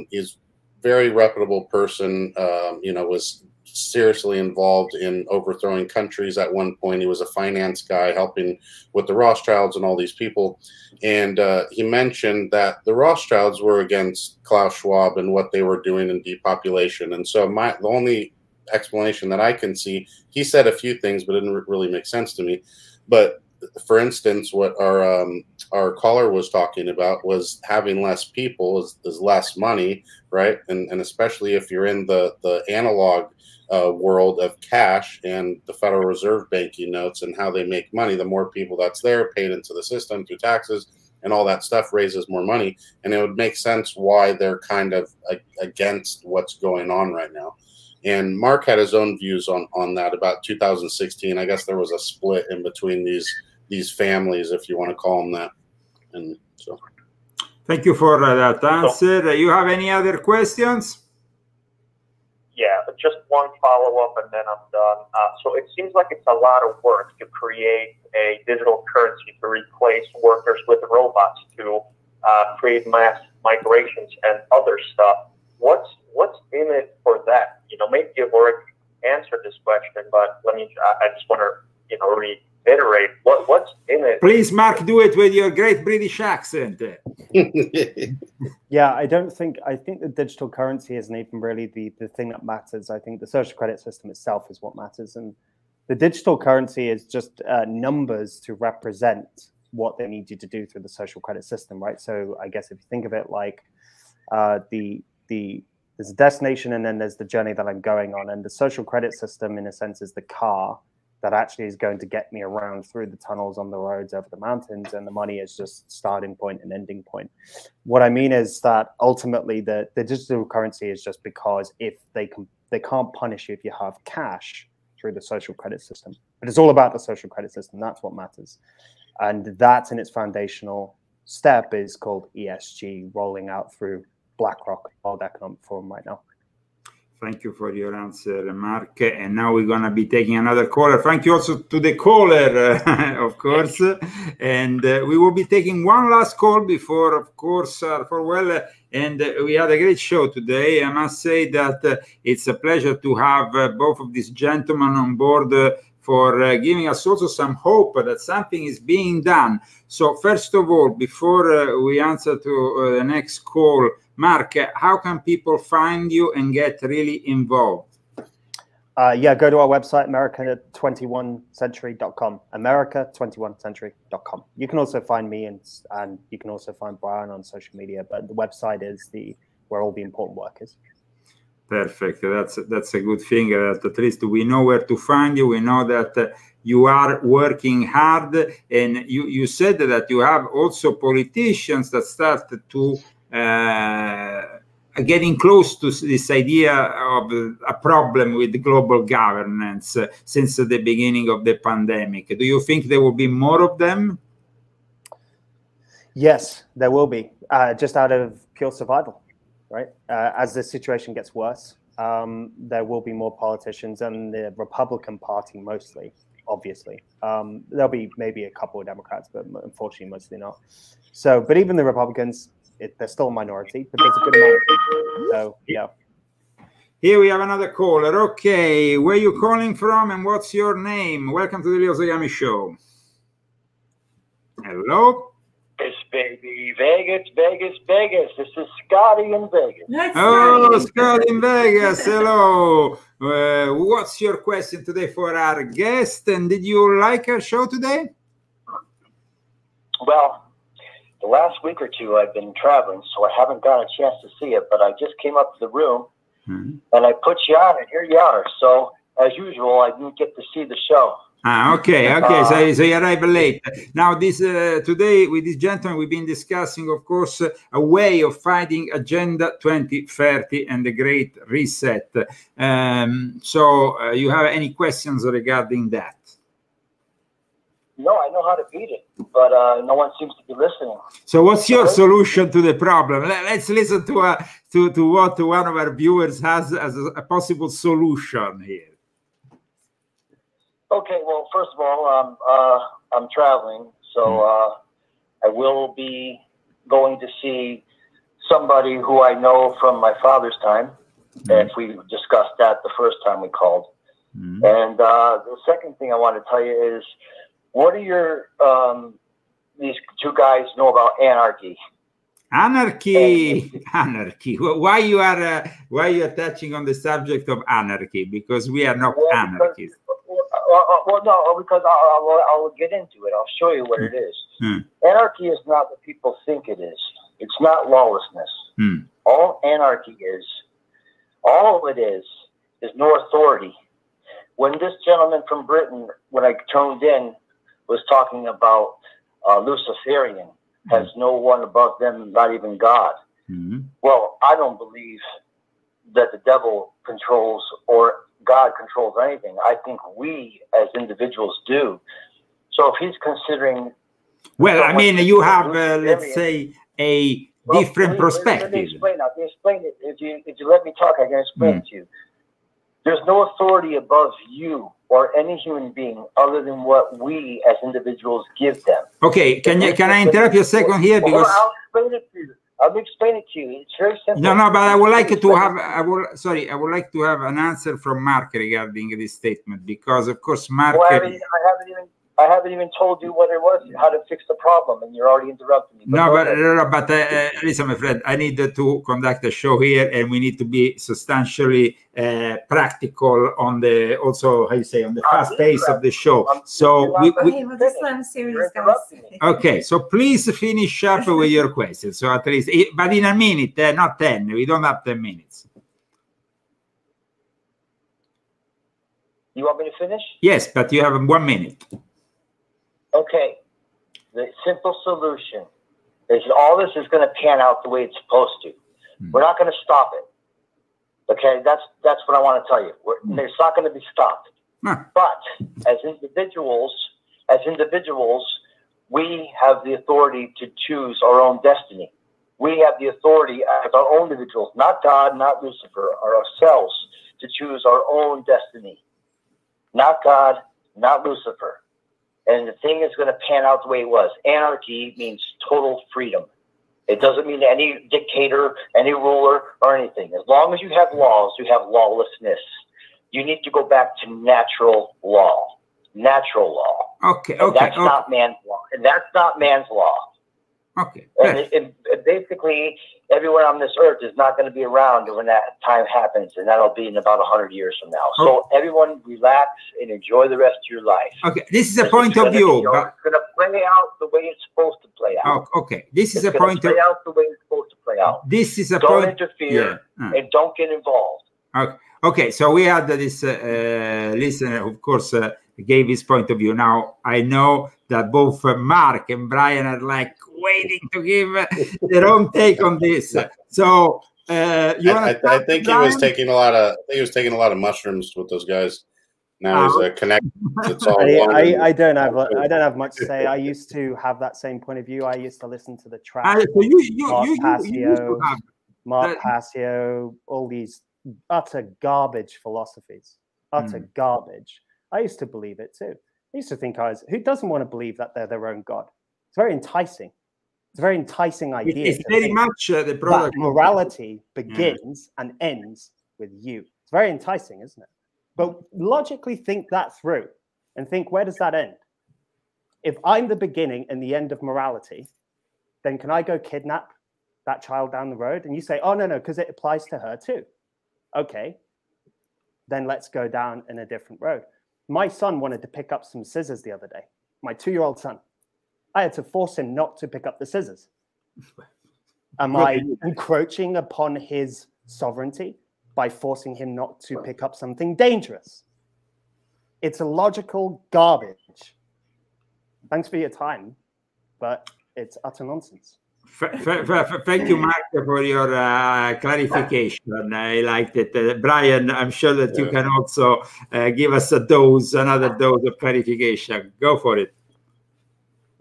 he's a very reputable person, you know, was seriously involved in overthrowing countries at one point. He was a finance guy helping with the Rothschilds and all these people. And he mentioned that the Rothschilds were against Klaus Schwab and what they were doing in depopulation. And so the only explanation that I can see, he said a few things, but it didn't really make sense to me. But for instance, what our caller was talking about was having less people is less money, right? And especially if you're in the analog world of cash and the Federal Reserve banking notes and how they make money, the more people that's there paid into the system through taxes and all that stuff raises more money. And it would make sense why they're kind of against what's going on right now. And Mark had his own views on that about 2016. I guess there was a split in between these families, if you want to call them that. And so, thank you for that answer. You have any other questions? Yeah, but just one follow-up and then I'm done. So it seems like it's a lot of work to create a digital currency to replace workers with robots, to create mass migrations and other stuff. What's in it for that? You know, maybe you've already answered this question, but I just want to, you know, reiterate what's in it. Please, Mark, do it with your great British accent. Yeah, I think the digital currency isn't even really the thing that matters. I think the social credit system itself is what matters. And the digital currency is just numbers to represent what they need you to do through the social credit system, right? So I guess if you think of it like there's a destination and then there's the journey that I'm going on. And the social credit system, in a sense, is the car that actually is going to get me around through the tunnels, on the roads, over the mountains, and the money is just starting point and ending point. What I mean is that ultimately the digital currency is just because if they can't punish you if you have cash through the social credit system. But it's all about the social credit system. That's what matters. And that in its foundational step is called ESG, rolling out through BlackRock, World Economic Forum right now. Thank you for your answer, Mark. And now we're going to be taking another caller. Thank you also to the caller, of course. And we will be taking one last call before, of course, farewell. And we had a great show today. I must say that it's a pleasure to have both of these gentlemen on board for giving us also some hope that something is being done. So first of all, before we answer to the next call, Mark, how can people find you and get really involved? Yeah, go to our website, America21century.com, America21century.com. You can also find me and you can also find Brian on social media, but the website is where all the important work is. Perfect. That's a good thing. That at least we know where to find you. We know that you are working hard, and you said that you have also politicians that start to getting close to this idea of a problem with global governance since the beginning of the pandemic. Do you think there will be more of them? Yes, there will be, just out of pure survival, right? As the situation gets worse, there will be more politicians, and the Republican Party mostly, obviously. There'll be maybe a couple of Democrats, but unfortunately mostly not. So, but even the Republicans, they're still a minority, but there's a good amount. So, yeah. Here we have another caller. Okay, where are you calling from and what's your name? Welcome to the Leo Zagami Show. Hello? It's baby Vegas, Vegas, Vegas. This is Scotty in Vegas. Oh, Scotty in Vegas. Hello. What's your question today for our guest? And did you like our show today? Well, the last week or two I've been traveling, so I haven't got a chance to see it, but I just came up to the room and I put you on, and here you are. So, as usual, I didn't get to see the show. Okay. So you arrived late. Now, today with this gentleman, we've been discussing, of course, a way of fighting Agenda 2030 and the Great Reset. So, you have any questions regarding that? No, I know how to beat it, but no one seems to be listening. So what's your solution to the problem? Let's listen to what one of our viewers has as a possible solution here. Okay, well, first of all, I'm traveling, so I will be going to see somebody who I know from my father's time, if we discussed that the first time we called. And the second thing I want to tell you is, what do your these two guys know about anarchy? Anarchy. Why you are touching on the subject of anarchy? Because we are not anarchists. Well, no, because I'll get into it. I'll show you what it is. Anarchy is not what people think it is. It's not lawlessness. All anarchy is, all it is no authority. When this gentleman from Britain, when I tuned in, was talking about Luciferian, has no one above them, not even God. Well, I don't believe that the devil controls or God controls anything. I think we as individuals do. So if he's considering... Well, I mean, you have, let's say, a different perspective. Let me explain. I can explain it. If you let me talk, I can explain it to you. There's no authority above you or any human being other than what we as individuals give them. Okay, can I interrupt you a second here? Because I'll explain it to you. I'll explain it to you. It's very simple. No, but I would like to have. I would like to have an answer from Mark regarding this statement, because of course Mark. Well, I haven't even told you what it was, how to fix the problem, and you're already interrupting me. But listen, my friend, I need to conduct a show here, and we need to be substantially practical on the how you say, on the fast pace of the show. So okay, so please finish up with your question. So at least, but in a minute, not 10. We don't have 10 minutes. You want me to finish? Yes, but you have 1 minute. Okay, the simple solution is all this is going to pan out the way it's supposed to. We're not going to stop it. Okay, that's what I want to tell you. It's not going to be stopped. But as individuals, we have the authority to choose our own destiny. We have the authority as our own individuals, not God, not Lucifer, or ourselves, to choose our own destiny. Not God, not Lucifer. And the thing is going to pan out the way it was. Anarchy means total freedom. It doesn't mean any dictator, any ruler, or anything. As long as you have laws, you have lawlessness. You need to go back to natural law. Natural law. Okay, and that's not man's law. And that's not man's law. Okay. And basically, everyone on this earth is not going to be around when that time happens, and that'll be in about 100 years from now. So everyone relax and enjoy the rest of your life. Okay, this is a point of view. It's going to play out the way it's supposed to play out. Oh, okay, this is a point of view. Play out the way it's supposed to play out. This is a don't point. Interfere and don't get involved. Okay, okay. So we had this listener, of course, gave his point of view. Now I know that both Mark and Brian are like waiting to give their own take on this. So I think he was taking a lot of mushrooms with those guys. Now he's connected. It's all I don't have much to say. I used to have that same point of view. I used to listen to the track. Mark Passio, all these utter garbage philosophies, utter garbage. I used to believe it too. I used to think who doesn't want to believe that they're their own God? It's very enticing. It's a very enticing idea. It's very much the product. Morality begins and ends with you. It's very enticing, isn't it? But logically think that through and think, where does that end? If I'm the beginning and the end of morality, then can I go kidnap that child down the road? And you say, oh, no, because it applies to her too. Okay, then let's go down in a different road. My son wanted to pick up some scissors the other day, my 2-year-old son. I had to force him not to pick up the scissors. Am I encroaching upon his sovereignty by forcing him not to pick up something dangerous? It's a logical garbage. Thanks for your time, but it's utter nonsense. Thank you, Mark, for your clarification. I liked it. Brian, I'm sure that you can also give us another dose of clarification. Go for it.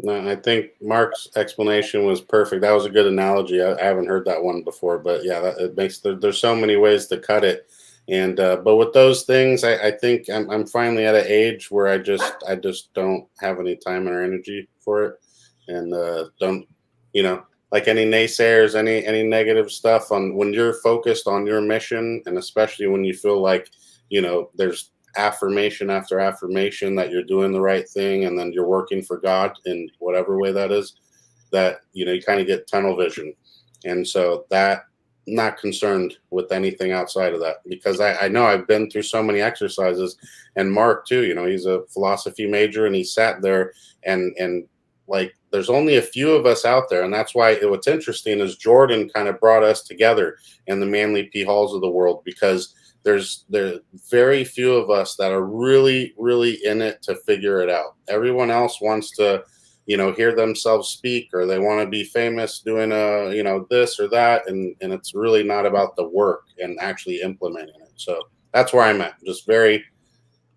No, I think Mark's explanation was perfect. That was a good analogy. I haven't heard that one before, but yeah, it makes there's so many ways to cut it. And but with those things, I think I'm finally at an age where I just don't have any time or energy for it, and don't, you know, like any naysayers, any negative stuff on when you're focused on your mission, and especially when you feel like, you know, there's affirmation after affirmation that you're doing the right thing, and then you're working for God in whatever way that is, that, you know, you kind of get tunnel vision. And so that, not concerned with anything outside of that, because I know I've been through so many exercises, and Mark too, you know, he's a philosophy major, and he sat there and like, there's only a few of us out there. And that's why what's interesting is Jordan kind of brought us together in the Manly P. Halls of the world, because there's very few of us that are really, really in it to figure it out. Everyone else wants to, you know, hear themselves speak, or they want to be famous doing you know, this or that. And it's really not about the work and actually implementing it. So that's where I'm at. Just very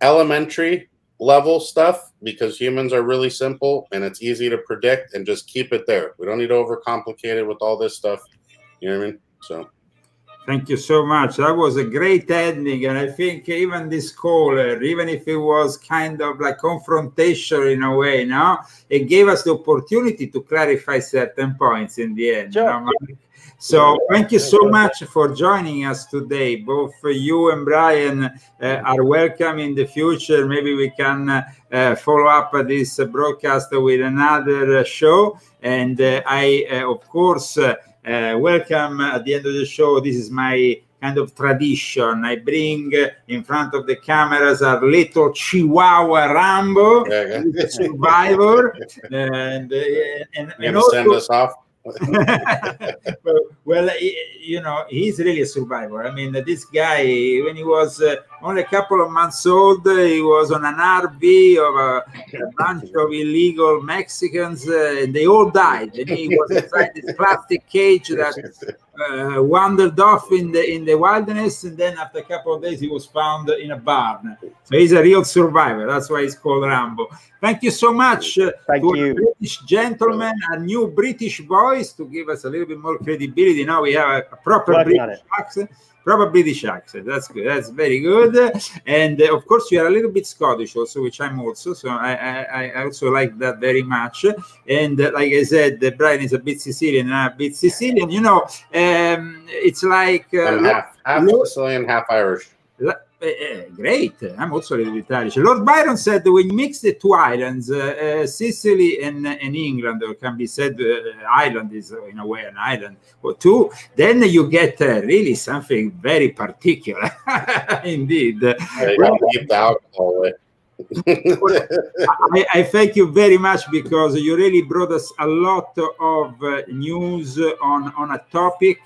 elementary level stuff, because humans are really simple and it's easy to predict, and just keep it there. We don't need to overcomplicate it with all this stuff. You know what I mean? So thank you so much. That was a great ending. And I think even this caller, even if it was kind of like confrontation in a way, no, it gave us the opportunity to clarify certain points in the end. Sure. You know? So thank you so much for joining us today. Both you and Brian are welcome in the future. Maybe we can follow up this broadcast with another show. And I, of course, welcome at the end of the show. This is my kind of tradition. I bring in front of the cameras our little Chihuahua Rambo, a survivor, and also send us off. Well, you know, he's really a survivor. I mean, this guy, when he was only a couple of months old, he was on an RV of a bunch of illegal Mexicans, and they all died. And he was inside this plastic cage that wandered off in the wilderness, and then after a couple of days, he was found in a barn. So he's a real survivor. That's why he's called Rambo. Thank you so much. Thank you, British gentleman, a new British voice. voice to give us a little bit more credibility. Now we have a proper Working on British accent. Proper British accent. That's good. That's very good. And of course, you are a little bit Scottish also, which I'm also. So I also like that very much. And like I said, Brian is a bit Sicilian, and I'm a bit Sicilian. You know, it's like I'm half Sicilian, half Irish. Great. I'm also a little bit Irish. Lord Byron said that when you mix the two islands, Sicily and England, or can be said Ireland is in a way an island or two, then you get really something very particular. Indeed. Keep the alcohol away. I thank you very much, because you really brought us a lot of news on a topic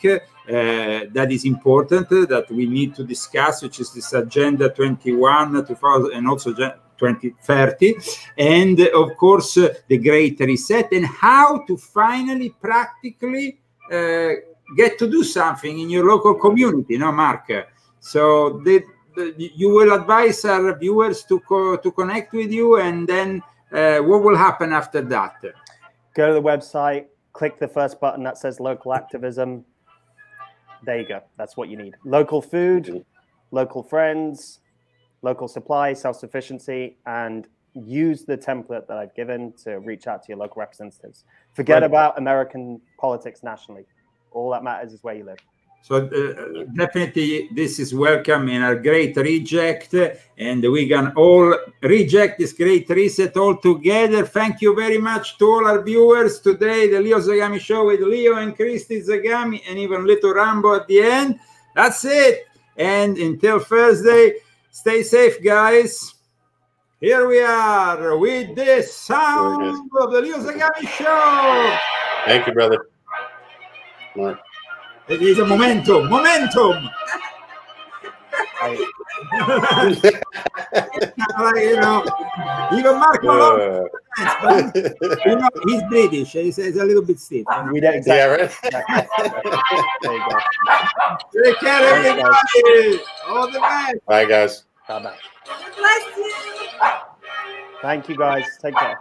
that is important, that we need to discuss, which is this Agenda 21, 2000, and also 2030, and of course the Great Reset, and how to finally practically get to do something in your local community, no, Mark? So you will advise our viewers to connect with you, and then what will happen after that? Go to the website, click the first button that says local activism. There you go. That's what you need. Local food, local friends, local supply, self-sufficiency, and use the template that I've given to reach out to your local representatives. Forget about American politics nationally. All that matters is where you live. So definitely this is welcome in our Great Reject, and we can all reject this Great Reset all together. Thank you very much to all our viewers today, the Leo Zagami Show with Leo and Christy Zagami, and even little Rambo at the end. That's it. And until Thursday, stay safe, guys. Here we are with the sound of the Leo Zagami Show. Thank you, brother. Mark. It is a momentum. You know, even Mark Malone, you know, he's British. He's a little bit stiff. We did exactly. Yeah, right? There you go. Take care, everybody. All the best. Bye, guys. Bye-bye. Bless you. Thank you, guys. Take care.